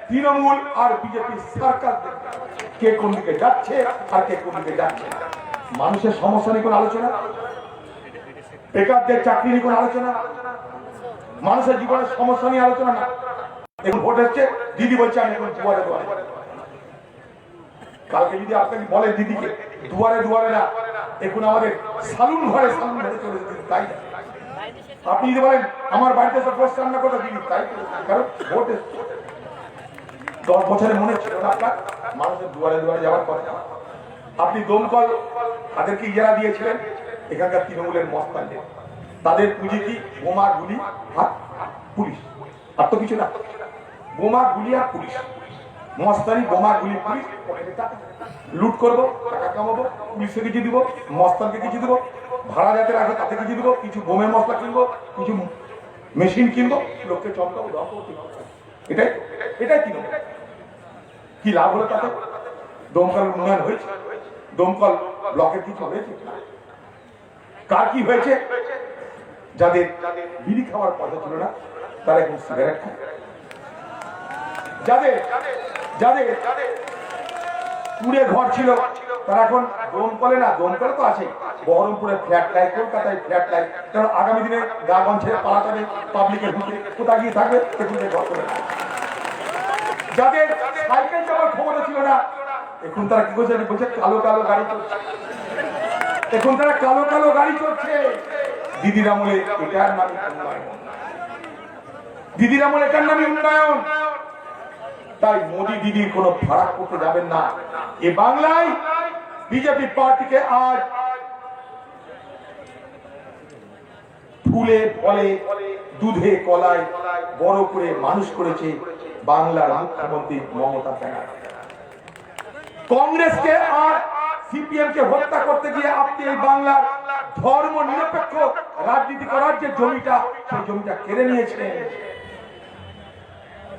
তৃণমূল আর বিজেপি সার্কাস দেখবে, কে কোন দিকে যাচ্ছে আর কে কোন দিকে যাচ্ছে না। মানুষের সমস্যা নিয়ে কোনো আলোচনা, বেকারদের চাকরি নিয়ে কোনো আলোচনা, মানুষের জীবনের সমস্যা নিয়ে আলোচনা না। এখন ভোট হচ্ছে, দিদি বলছে আমি এখন দুয়ারে দুয়ারে। কালকে যদি আপনাকে বলে দিদিকে দুয়ারে দুয়ারে না, এখন আমাদের সালুন ঘরে চলে যেতে, তাই আপনি যদি বলেন আমার বাড়িতে সব বসে রান্না করতে দিদি, তাই কারণ ভোট 10 বছরে মনে ছিল না আপনার মানুষের দুয়ারে দুয়ারে যাওয়ার কথা। আপনি দমকল তাদেরকে ইজারা দিয়েছিলেন, এখানকার তৃণমূলের মস্তানদের, তাদের পুঁজি কি? বোমা গুলি আর পুলিশ, আর তো কিছু না। বোমা গুলি আর পুলিশ, মস্তানি, বোমা গুলি পুলিশ, লুট করবো, টাকা কামাবো, পুলিশকে কিছু দিব, মস্তানকে কিছু দিব, ভাড়া যাতে রাখে তাতে কিছু দিব, কিছু বোমের মশলা কিনবো, কিছু মেশিন কিনবো, লোককে চমকাবো, এটাই এটাই কি কি লাভ হলো তাতে? দমকল উন্নয়ন হয়েছে? দমকল ব্লকের কিছু হয়েছে? কার কি হয়েছে? যাদের বিড়ি খাওয়ার পয়সা ছিল না তারা এখন সিগারেট খায়। যাদের যাদের কুড়ে ঘর ছিল তারা এখন দমকলে না, দমকলে তো আছে, বহরমপুরে ফ্ল্যাট লাইট, কলকাতায় ফ্ল্যাট লাইট। কারণ আগামী দিনে গা-গন ছেড়ে পালাতে হবে, পাবলিকের ঢুকে কোথায় গিয়ে থাকবে ঘর করে। যাদের সাইকেল চালার ক্ষমতা ছিল না, এখন তারা কি করছে? বলছে কালো কালো গাড়ি চলছে, এখন তারা কালো কালো গাড়ি চলছে। দিদির আমলে এটার নামই উন্নয়ন, দিদির আমলে এটার নামই উন্নয়ন। তাই মোদি দিদির কোনো ফারাক করতে যাবেন না। এ বাংলায় বিজেপি পার্টিকে আজ ফুলে ফলে দুধে কলায় বড় করে মানুষ করেছে বাংলার মুখ্যমন্ত্রী মমতা ব্যানার্জি। কংগ্রেসকে আর সিপিএম কে হত্যা করতে গিয়ে আপনি এই বাংলার ধর্ম নিরপেক্ষ রাজনীতি করার যে জমিটা, সেই জমিটা কেড়ে নিয়েছিলেন।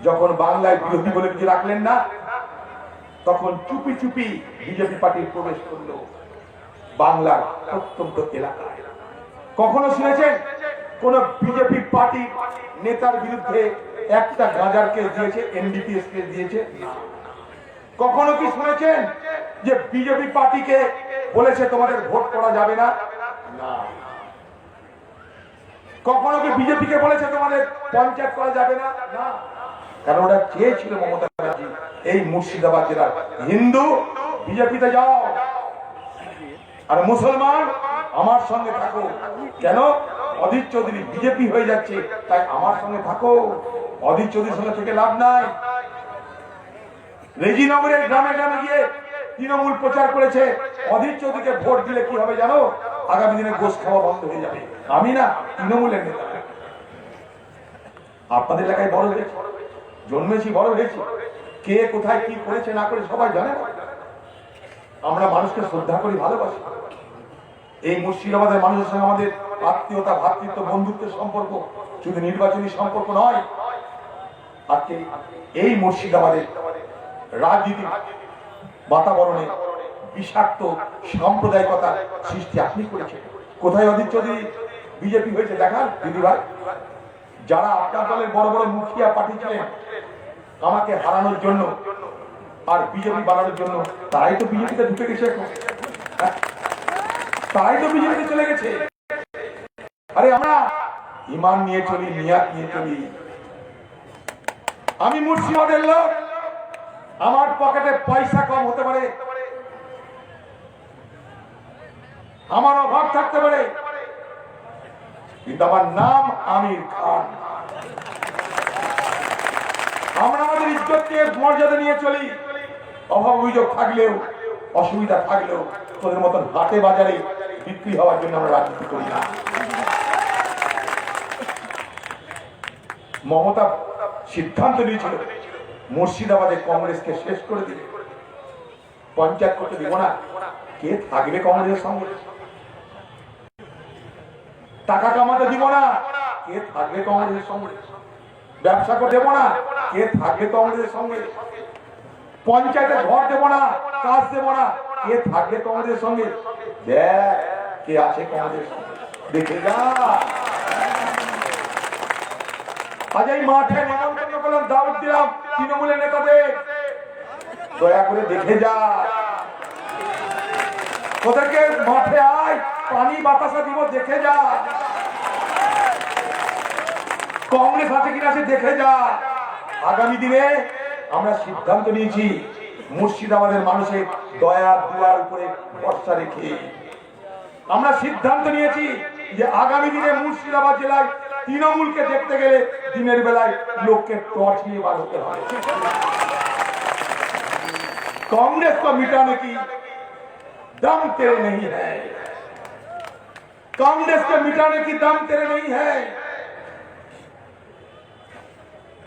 যখন বাংলায় বিরোধী বলে কিছু রাখলেন না, তখন চুপি চুপি বিজেপি পার্টি প্রবেশ করলো বাংলার প্রত্যন্ত এলাকায়। কখনো শুনেছেন কোন বিজেপি পার্টি নেতার বিরুদ্ধে একটা গাঁজার কেস দিয়েছে, এনডিপিএস কেস দিয়েছে? না। কখনো কি শুনেছেন যে বিজেপি পার্টিকে বলেছে তোমাদের ভোট করা যাবে না? না। কখনো কি বিজেপিকে বলেছে তোমাদের পঞ্চায়েত করা যাবে না? না। কারণ ওরা চেয়েছিল মমতা ব্যানার্জি এই মুর্শিদাবাদ জেলার হিন্দু বিজেপিতে যাও, আর মুসলমান আমার সঙ্গে থাকো। কেন? অধীর চৌধুরী বিজেপি হয়ে যাচ্ছে, তাই আমার সঙ্গে থাকো। অধীর চৌধুরীর সঙ্গে থেকে লাভ নাই। রেজিনগরের গ্রামে গ্রামে গিয়ে তৃণমূল প্রচার করেছে অধীর চৌধুরীকে ভোট দিলে কি হবে জানো? আগামী দিনে গোশ খাওয়া বন্ধ হয়ে যাবে। আমি না তৃণমূলের নেতা, আপনাদের এলাকায় বড় হয়েছি, জন্মেছি, বড় হয়েছি। কে কোথায় কি করেছে না করে সবাই জানে। আমরা মানুষকে শ্রদ্ধা করি, ভালোবাসি। এই মুর্শিদাবাদের মানুষের সঙ্গে আমাদের আত্মীয়তা, ভ্রাতৃত্ব, বন্ধুত্বের সম্পর্ক শুধু নির্বাচনী সম্পর্ক নয়। আজকে এই মুর্শিদাবাদের রাজনীতি বাতাবরণে বিষাক্ত সাম্প্রদায়িকতা সৃষ্টি আপনি করেছেন। কোথায় অধীর চৌধুরী বিজেপি হয়েছে দেখান দিদিভাই। যারা আপনার দলের বড় বড় মুখিয়া পাঠিয়েছিলেন আমাকে হারানোর জন্য আর বিজেপি বানানোর জন্য, তারাই তো বিজেপিতে ঢুকে গেছে এখন। তারাই তো বিজেপিতে চলে গেছে। আরে আমরা ইমান নিয়ে চলি, নিয়াত নিয়ে চলি। আমি মুর্শিদাবাদের লোক, আমার পকেটে পয়সা কম হতে পারে, আমার অভাব থাকতে পারে, কিন্তু আমার নাম আমির খান। আমরা আমাদের ইজ্জতকে মর্যাদা নিয়ে চলি। অভাব অভিযোগ থাকলেও, অসুবিধা থাকলেও তোদের মতন হাটে বাজারে বিক্রি হওয়ার জন্য আমরা রাজনীতি করি না। মমতা সিদ্ধান্ত নিয়েছিল মুর্শিদাবাদে কংগ্রেসকে শেষ করে দিবে, পঞ্চায়েত করতে দিব না। কে থাকবে কংগ্রেসের সঙ্গে? টাকা কামাতে দিব না, কে থাকবে কংগ্রেসের সঙ্গে? ব্যবসা করে দেবো না, কে থাকবে কংগ্রেসের সঙ্গে? পঞ্চায়েতে ঘর দেবো না, কাজ দেবো না, কে থাকবে কংগ্রেসের সঙ্গে? দেখ কে আছে কংগ্রেসের সঙ্গে, দেখে যা। আজ এই মাঠে নিমন্ত্রণ করলাম, দাওয়াত দিলাম তৃণমূলের নেতাদের, দয়া করে দেখে যা। ওদেরকে মাঠে আয়, পানি বাতাসা দিব, দেখে যা। কংগ্রেস আছে কিনা সে দেখে যা। আগামী দিনে আমরা সিদ্ধান্ত নিয়েছি মুর্শিদাবাদের মানুষের দয়া দুয়ার উপরে ভরসা রেখে আমরা সিদ্ধান্ত নিয়েছি যে আগামী দিনে মুর্শিদাবাদ জেলায় তৃণমূলকে দেখতে গেলে দিনের বেলায় লোককে টর্চ নিয়ে বার হতে হবে। कांग्रेस को मिटाने की दम तेरे नहीं है, कांग्रेस को मिटाने की दम तेरे नहीं है।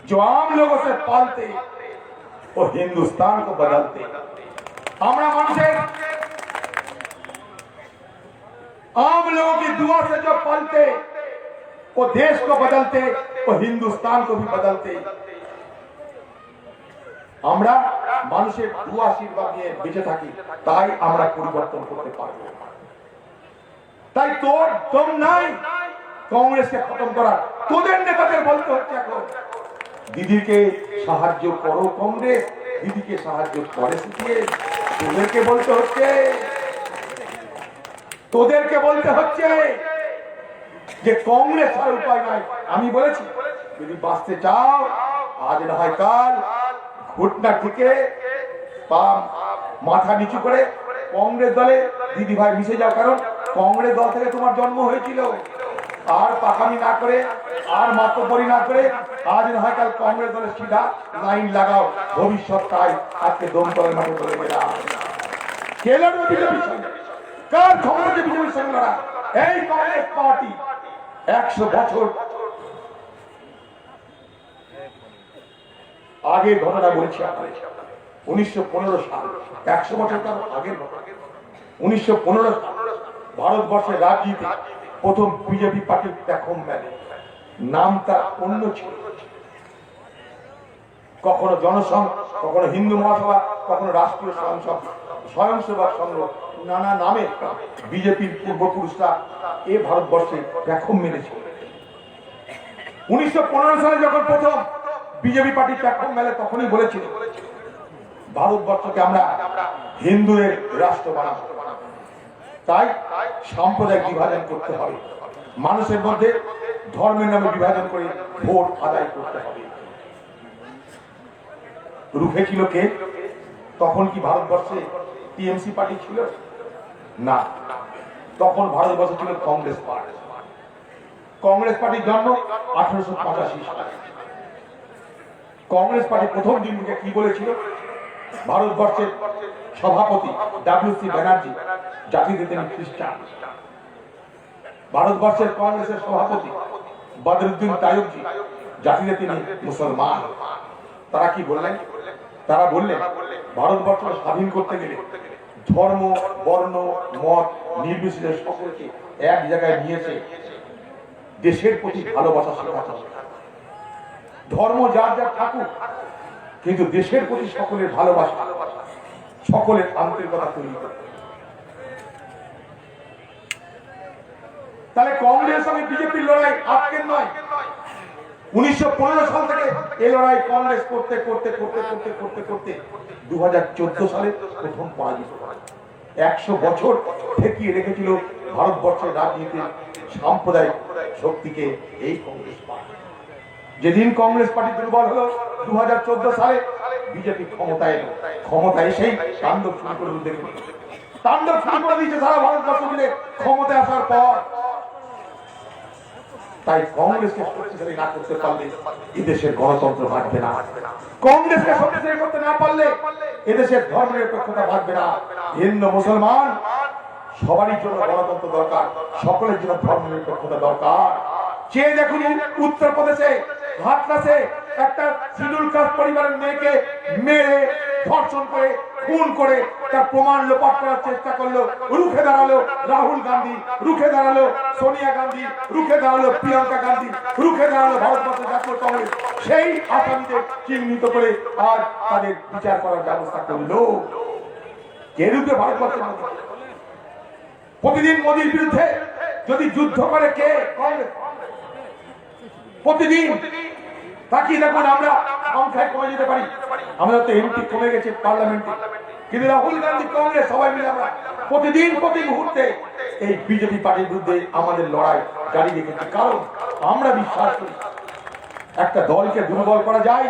जो आम लोगों से पालते वो हिंदुस्तान को बदलते। আমরা মানুষের आम लोगों की दुआ से जो पलते वो देश को बदलते, वो हिंदुस्तान को भी बदलते। আমরা মানুষের দুয়া আশীর্বাদ নিয়ে বেঁচে থাকি, তাই আমরা পরিবর্তন করতে পারব। তাই তোর দম নাই কংগ্রেসকে খতম করার। তোদের নেতাদের বলতে হচ্ছে এখন দিদিকে সাহায্য করো কংগ্রেস, দিদিকে সাহায্য করে শিখিয়ে তোদেরকে বলতে হচ্ছে, তোদেরকে বলতে হচ্ছে যে কংগ্রেস আর উপায় নাই। আমি বলেছি যদি বাঁচতে চাও আজ না হয় কাল ঘুটনা থেকে মাথা নিচু করে কংগ্রেস দলে দিদি ভাই মিশে যাও। কারণ কংগ্রেস দল থেকে তোমার জন্ম হয়েছিল। আর পাকামি না করে আর মাতব্বরি না করে আজ না হয় কাল কংগ্রেস দলের সিধা লাইন লাগাও। ভবিষ্যৎটাই আজকে দমতলের মাঠে চলে গেলাম। কে লড়বে বিজেপির সঙ্গে? কার ক্ষমতা বিজেপির সঙ্গে লড়া? এই কংগ্রেস পার্টি 100 বছর আগে ঘটনা বলছি আপনাদের। 1915 সাল, 100 বছর আগের ঘটনা। 1915 সাল ভারতবর্ষের রাজনীতি প্রথম বিজেপি পার্টির প্রথম মেলে। নামটা অন্য ছিল, কখনো জনসংঘ, কখনো হিন্দু মহাসভা, কখনো রাষ্ট্রীয় স্বয়ংসেবক সংঘ, নানা নামে বিজেপির পূর্বপুরুষরা এ ভারতবর্ষে প্রথম মেলেছিল। 1915 সালে যখন প্রথম বিজেপি পার্টি প্ল্যাটফর্ম মেলে তখনই বলেছিল ভারতবর্ষকে আমরা হিন্দুদের রাষ্ট্র বানাবো, তাই সাম্প্রদায়িক বিভাজন করতে হবে, মানুষের মধ্যে ধর্মের নামে বিভাজন করে ভোট আদায় করতে হবে। রুখেছিল কে? তখন কি ভারতবর্ষে টিএমসি পার্টি ছিল? না, তখন ভারতবর্ষে ছিল কংগ্রেস পার্টি। কংগ্রেস পার্টির জন্ম 1885 সালে। কংগ্রেস পার্টি প্রথম দিন থেকে কি বলেছিল? ভারতবর্ষের সভাপতি ডব্লিউ.সি. ব্যানার্জি, জাতিতে তিনি খ্রিস্টান। ভারতবর্ষের কংগ্রেসের সভাপতি বদরুদ্দিন তায়ুবজি, জাতিতে তিনি মুসলমান। তারা কি বললেন? তারা বললেন ভারতবর্ষকে স্বাধীন করতে গেলে ধর্ম, বর্ণ, মত নির্বিশেষে সকলকে এক জায়গায় নিয়েছে দেশের প্রতি ভালোবাসা শেখাতে হবে। ধর্ম যার যার থাকুক, কিন্তু দেশের প্রতি সকলের ভালোবাসা, সকলের আন্তরিকতা তৈরি করতে। তাহলে কংগ্রেসের সঙ্গে বিজেপির লড়াই আজকের নয়, 1915 সাল থেকে এই লড়াই কংগ্রেস করতে করতে করতে করতে করতে করতে 2014 সালে প্রথম পরাজিত হয়। 100 বছর ঠেকিয়ে রেখেছিল ভারতবর্ষের রাজনীতির সাম্প্রদায়িক শক্তিকে এই কংগ্রেস পার্টি। যেদিন কংগ্রেস পার্টি দুর্বল হলো 2014 সালে বিজেপি ক্ষমতায় এলো। ক্ষমতা এসেই তাণ্ডব শুরু করে দেখুন, তাণ্ডব শুরু করে দিয়েছে সারা ভারতবর্ষ মিলে ক্ষমতায় আসার পর। তাই কংগ্রেসকে শক্তিশালী না করতে পারলে এদেশের গণতন্ত্র বাঁচবে না। কংগ্রেসকে শক্তিশালী করতে না পারলে এদেশের ধর্মনিরপেক্ষতা বাঁচবে না। হিন্দু মুসলমান সবারই জন্য গণতন্ত্র দরকার, সকলের জন্য ধর্মনিরপেক্ষতা দরকার। চেয়ে দেখুন উত্তরপ্রদেশে হাতরাসে একটা শিডিউল কাস্ট পরিবারের মেয়েকে মেরে ধর্ষণ করে খুন করে তার প্রমাণ লোপাট করার চেষ্টা করলো, রুখে দাঁড়ালো রাহুল গান্ধী, রুখে দাঁড়ালো সোনিয়া গান্ধী, রুখে দাঁড়ালো প্রিয়াঙ্কা গান্ধী, রুখে দাঁড়ালো ভারতবর্ষের জাতীয় কংগ্রেস। সেই আসামিদের চিহ্নিত করে আর তাদের বিচার করার ব্যবস্থা করলো। কে রুখে? ভারতবর্ষের মধ্যে প্রতিদিন মোদীর বিরুদ্ধে যদি যুদ্ধ করে কে? কংগ্রেস। প্রতিদিন তাকিয়ে দেখুন, আমরা সংখ্যায় কমে যেতে পারি, আমরা তো এমপি কমে গেছে পার্লামেন্টে, কিন্তু রাহুল গান্ধী, কংগ্রেস সবাই মিলে আমরা প্রতিদিন প্রতি মুহূর্তে এই বিজেপি পার্টির বিরুদ্ধে আমাদের লড়াই জারি রেখেছি। কারণ আমরা বিশ্বাস করি একটা দলকে দুর্বল করা যায়,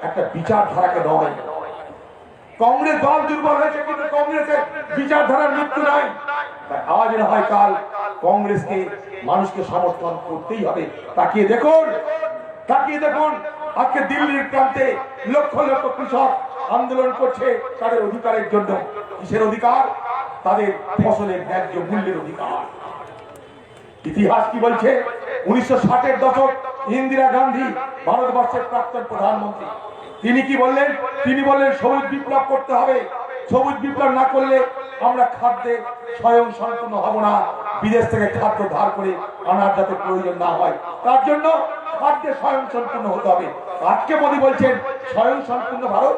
একটা বিচারধারাকে নয়। কংগ্রেস দল দুর্বল হয়েছে, কিন্তু কংগ্রেসের বিচারধারার মৃত্যু নাই। আজ না হয় কাল কংগ্রেসকে মানুষকে সমর্থন করতেই হবে। তাকিয়ে দেখুন, তাকিয়ে দেখুন, আজকে দিল্লির প্রান্তে লক্ষ লক্ষ কৃষক আন্দোলন করছে তাদের অধিকারের জন্য। কিসের অধিকার? তাদের ফসলের ন্যায্য মূল্যের অধিকার। ইতিহাস কি বলছে? 1960-এর দশক ইন্দিরা গান্ধী ভারতবর্ষের প্রাক্তন প্রধানমন্ত্রী, তিনি কি বললেন? তিনি বললেন সবুজ বিপ্লব করতে হবে, সবুজ বিপ্লব না করলে আমরা খাদ্যে স্বয়ং সম্পূর্ণ হব না, বিদেশ থেকে খাদ্য ধার করে আনার যাতে প্রয়োজন না হয়, তার জন্য খাদ্যে স্বয়ং সম্পূর্ণ হতে হবে। আজকে মোদী বলছেন স্বয়ং সম্পূর্ণ ভারত,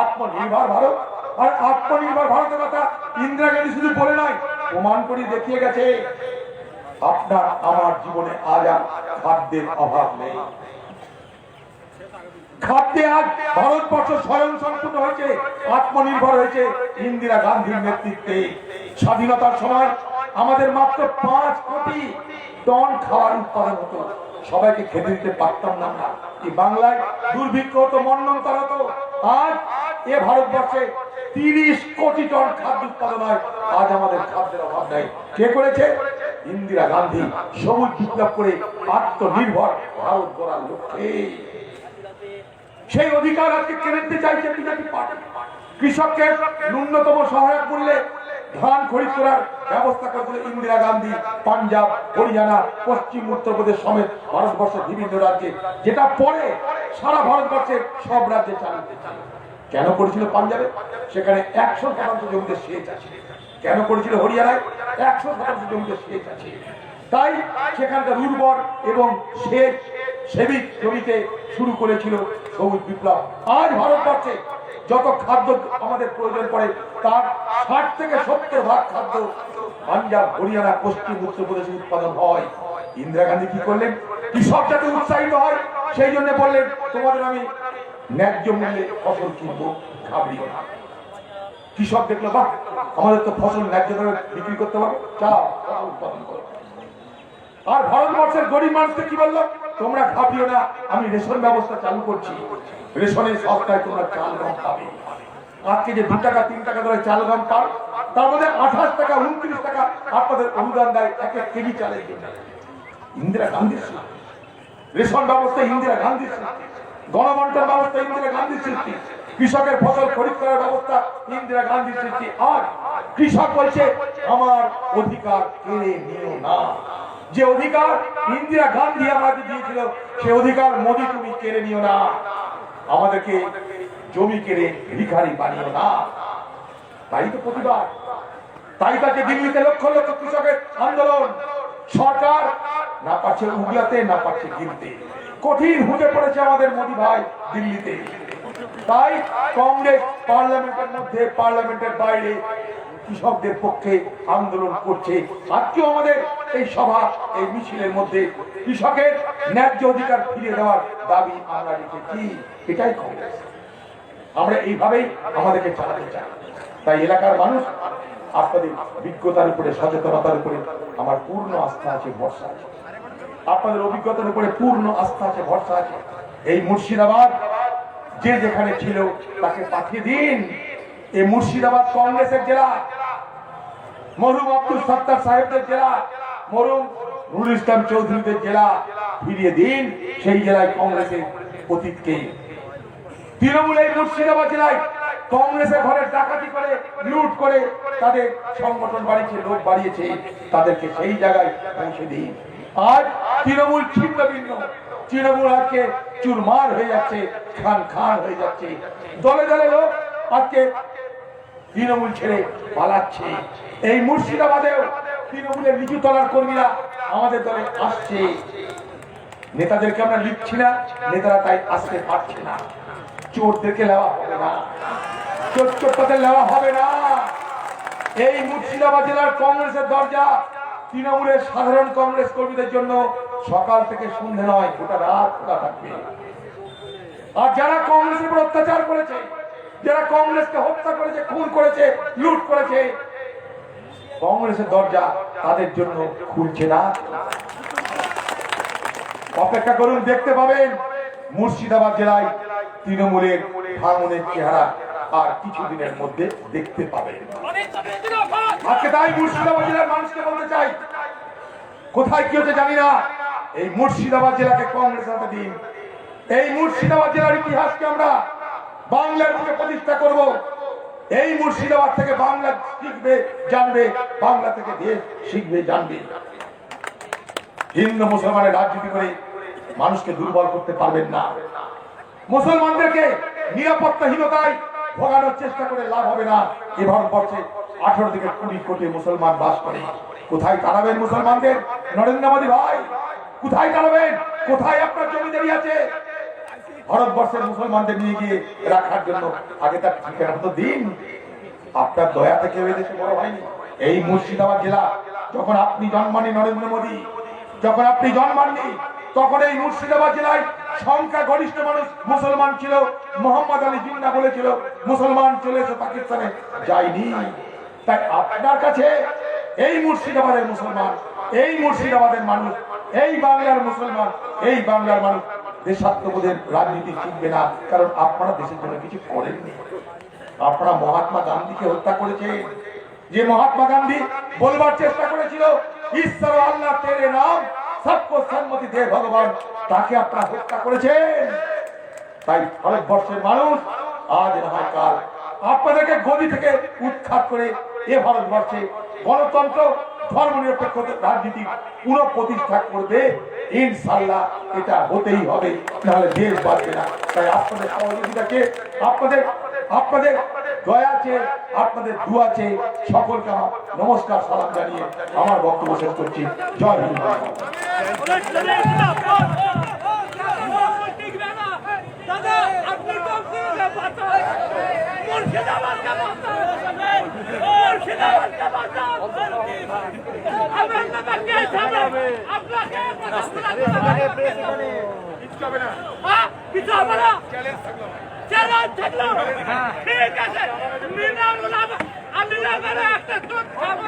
আত্মনির্ভর ভারত। আর আত্মনির্ভর ভারতের কথা ইন্দিরা গান্ধী শুধু বলে নয়, প্রমাণ করে দেখিয়ে গেছে। আপনার আমার জীবনে আজ আর খাদ্যের অভাব নেই। খাদ্যে আজ ভারতবর্ষ স্বয়ং সম্পূর্ণ হয়েছে, আত্মনির্ভর হয়েছে ইন্দিরা গান্ধীর নেতৃত্বে। স্বাধীনতার সময় আমাদের মাত্র 5 কোটি টন খাবার উৎপাদন হতো, সবাইকে খেতে দিতে পারতাম না। এই বাংলায় দুর্ভিক্ষ হতো, মন্বন্তর হতো। আজ এ ভারতবর্ষে 30 কোটি টন খাদ্য উৎপাদন হয়। আজ আমাদের খাদ্যের অভাব নাই। কে করেছে? ইন্দিরা গান্ধী সবুজ বিপ্লব করে আত্মনির্ভর ভারত গড়ার লক্ষ্যে। সেই অধিকার আজকে কেড়ে নিতে চাইছে বিজেপি পার্টি। কৃষককে ন্যূনতম সহায়ক মূল্যে ধান খরিদ করার ব্যবস্থা করেছিল ইন্দিরা গান্ধী পাঞ্জাব, হরিয়ানা, পশ্চিম উত্তরপ্রদেশ সমেত ভারতবর্ষের বিভিন্ন রাজ্যে, যেটা পরে সারা ভারতবর্ষের সব রাজ্যে চালু। কেন করেছিল পাঞ্জাবে? সেখানে 100% জমিতে সেচ আছে। কেন করেছিল হরিয়ানায়? 100% জমিতে সেচ আছে। তাই সেখানকার উর্বর এবং সেবিক জমিতে শুরু করেছিল সবুজ বিপ্লব। আজ ভারতবর্ষে যত খাদ্য আমাদের প্রয়োজন পড়ে তার 60 থেকে 70% খাদ্য পাঞ্জাব, হরিয়ানা, পশ্চিম উত্তরপ্রদেশে উৎপাদন হয়। ইন্দিরা গান্ধী কি করলেন? কৃষক যাতে উৎসাহিত হয় সেই জন্য বললেন তোমাদের আমি ন্যায্য মূল্যে ফসল কিনবো, ঘাবড়িও না। কৃষক দেখলো বাহ, আমাদের তো ফসল ন্যায্য দামে বিক্রি করতে পারবো, চাও ফসল উৎপাদন করো। আর ভারতবর্ষের গরিব মানুষকে কি বললো, তোমরা ঘাবড়িও না, আমি রেশন ব্যবস্থা চালু করছি, রেশনের সস্তায় তোমরা চাল গম পাবে। আজকে যে 2 টাকা 3 টাকা ধরে চাল গম পান, তার মধ্যে 28 টাকা 29 টাকা আপনাদের অনুদান দেয় এক এক কেজি চালের জন্য। ইন্দিরা গান্ধীর সৃষ্টি, রেশন ব্যবস্থা ইন্দিরা গান্ধীর সৃষ্টি, গণবন্টন ব্যবস্থা ইন্দিরা গান্ধীর সৃষ্টি, কৃষকের ফসল খরিদ করার ব্যবস্থা ইন্দিরা গান্ধীর সৃষ্টি। আর কৃষক বলছে আমার অধিকার কেড়ে নিও না। যে অধিকার ইন্দিরা গান্ধী আমাদের দিয়েছিল সে অধিকার মোদি তুমি কেড়ে নিও না। আমাদেরকে জমি কেড়ে ভিখারি বানিও না। তাই তো প্রতিবাদ, তাই তাকে দিল্লিতে লক্ষ লক্ষ কৃষকের আন্দোলন। সরকার না পারছে উগলাতে, না পারছে গিলতে, কঠিন হুঁকে পড়েছে আমাদের মোদি ভাই দিল্লিতে। তাই কংগ্রেস পার্লামেন্টের মধ্যে, পার্লামেন্টের বাইরে কৃষকদের পক্ষে আন্দোলন করছে। আজকেও আমাদের এই সভা, এই মিছিলের মধ্যে কৃষকের ন্যায্য অধিকার ফিরিয়ে দেওয়ার দাবি আমরা রেখেছি। এটাই কংগ্রেস, আমরা এইভাবেই আমাদেরকে চালাতে চাই। তাই এলাকার মানুষ আপনাদের বিজ্ঞতার উপরে, সচেতনতার উপরে আমার পূর্ণ আস্থা আছে, ভরসা আছে। আপনাদের অভিজ্ঞতার উপরে পূর্ণ আস্থা আছে, ভরসা আছে। এই মুর্শিদাবাদ যে যেখানে ছিল তাকে পাঠিয়ে দিন। এই মুর্শিদাবাদ কংগ্রেসের জেলা, মরহুম আব্দুল সত্তার সাহেবদের জেলা, মরহুম নুরুল ইসলাম চৌধুরীদের জেলা ফিরিয়ে দিন। সেই জেলায় কংগ্রেসের অতীতকে, তৃণমূল এই মুর্শিদাবাদ জেলায় কংগ্রেসের ঘরে ডাকাতি করে, লুট করে তাদের সংগঠন বাড়িয়েছে, লোক বাড়িয়েছে, তাদেরকে সেই জায়গায় পৌঁছে দিন। আজ তৃণমূল ছিন্ন ভিন্ন, তৃণমূল আজকে চুরমার হয়ে যাচ্ছে, খান খান হয়ে যাচ্ছে। দলে দলে লোক আজকে তৃণমূল ছেড়ে পালাচ্ছে। এই মুর্শিদাবাদেও তৃণমূলের নিচু তলার কর্মীরা আমাদের দলে আসছে। নেতাদেরকে আমরা লিখছি না, নেতারা তাই আসতে পারছে না। চোরদেরকে নেওয়া হবে না, চোরটাদের নেওয়া হবে না। এই মুর্শিদাবাদ জেলার কংগ্রেসের দরজা তৃণমূলের সাধারণ কংগ্রেস কর্মীদের জন্য সকাল থেকে সন্ধ্যে নয়, গোটা রাত খোলা থাকবে। আর যারা কংগ্রেসের উপর অত্যাচার করেছে, যারা কংগ্রেসকে হত্যা করেছে, খুন করেছে, লুট করেছে, কংগ্রেসের দরজা তাদের জন্য খুলছে না। অপেক্ষা করুন, দেখতে পাবেন মুর্শিদাবাদ জেলায় তৃণমূলের ভাঙনের চেহারা আর কিছুদিনের মধ্যে দেখতে পাবেন। আজকে তাই মুর্শিদাবাদ জেলার মানুষকে বলতে চাই, কোথায় কি হচ্ছে জানি না, এই মুর্শিদাবাদ জেলাকে কংগ্রেস হাতে দিন। এই মুর্শিদাবাদ জেলার ইতিহাসকে আমরা বাংলার বুকে প্রতিষ্ঠা করব। এই মুর্শিদাবাদ থেকে বাংলা শিখবে, জানবে, বাংলা থেকে দেশ শিখবে, জানবে। হিন্দু মুসলমানের রাজনীতি করে মানুষকে দুর্বল করতে পারবেন না। মুসলমানদেরকে নিরাপত্তাহীনতায় ভোগানোর চেষ্টা করে লাভ হবে না। এ ভারতবর্ষে 18 থেকে 20 কোটি মুসলমান বাস করে। কোথায় তাড়াবেন মুসলমানদের? নরেন্দ্র মোদী ভাই, কোথায় তাড়াবেন? কোথায় আপনার জমিদারি আছে? ভারতবর্ষের মুসলমানদের নিয়ে গিয়ে রাখার জন্য আগে তার ঠিকানা তো দিন। আপনার দয়া থেকে ওই দেশে বড় হয়নি। এই মুর্শিদাবাদ জেলা যখন আপনি জন্মাননি, নরেন্দ্র মোদী যখন আপনি জন্মাননি, তখন এই মুর্শিদাবাদ জেলায় সংখ্যা গরিষ্ঠ মানুষ মুসলমান ছিল। মোহাম্মদ আলী জিন্না বলেছিল মুসলমান চলে এসে পাকিস্তানে যায়নি। তাই আপনার কাছে এই মুর্শিদাবাদের মুসলমান, এই মুর্শিদাবাদের মানুষ, এই বাংলার মুসলমান, এই বাংলার মানুষ দেশাত্মবোধের রাজনীতি শিখবে না। কারণ আপনারা দেশের জন্য কিছু করেননি। আপনারা মহাত্মা গান্ধীকে হত্যা করেছেন। যে মহাত্মা গান্ধী বলবার চেষ্টা করেছিল ঈশ্বর আল্লাহ তেরে নাম সবকো সম্মতি দে ভগবান, তাকে আপনারা হত্যা করেছেন। তাই ভারতবর্ষের মানুষ আজ না হয় কাল আপনাদেরকে গদি থেকে উৎখাত করে এ ভারতবর্ষে গণতন্ত্র, ধর্মনিরপেক্ষ রাজনীতি পুনঃপ্রতিষ্ঠা করবে। ইনশাআল্লাহ এটা হতেই হবে, নাহলে দেশ বাঁচবে না। তাই আপনাদের সহযোগিতাকে, আপনাদের দয়া চেয়ে, আপনাদের দুয়া চেয়ে সকলকে আমার নমস্কার সালাম জানিয়ে আমার বক্তব্য শেষ করছি। জয় হিন্দ। আপনার কিছু হবে না চ্যালেঞ্জ থাকলো ঠিক আছে মিনারুল আমি একটা দুধ খাবো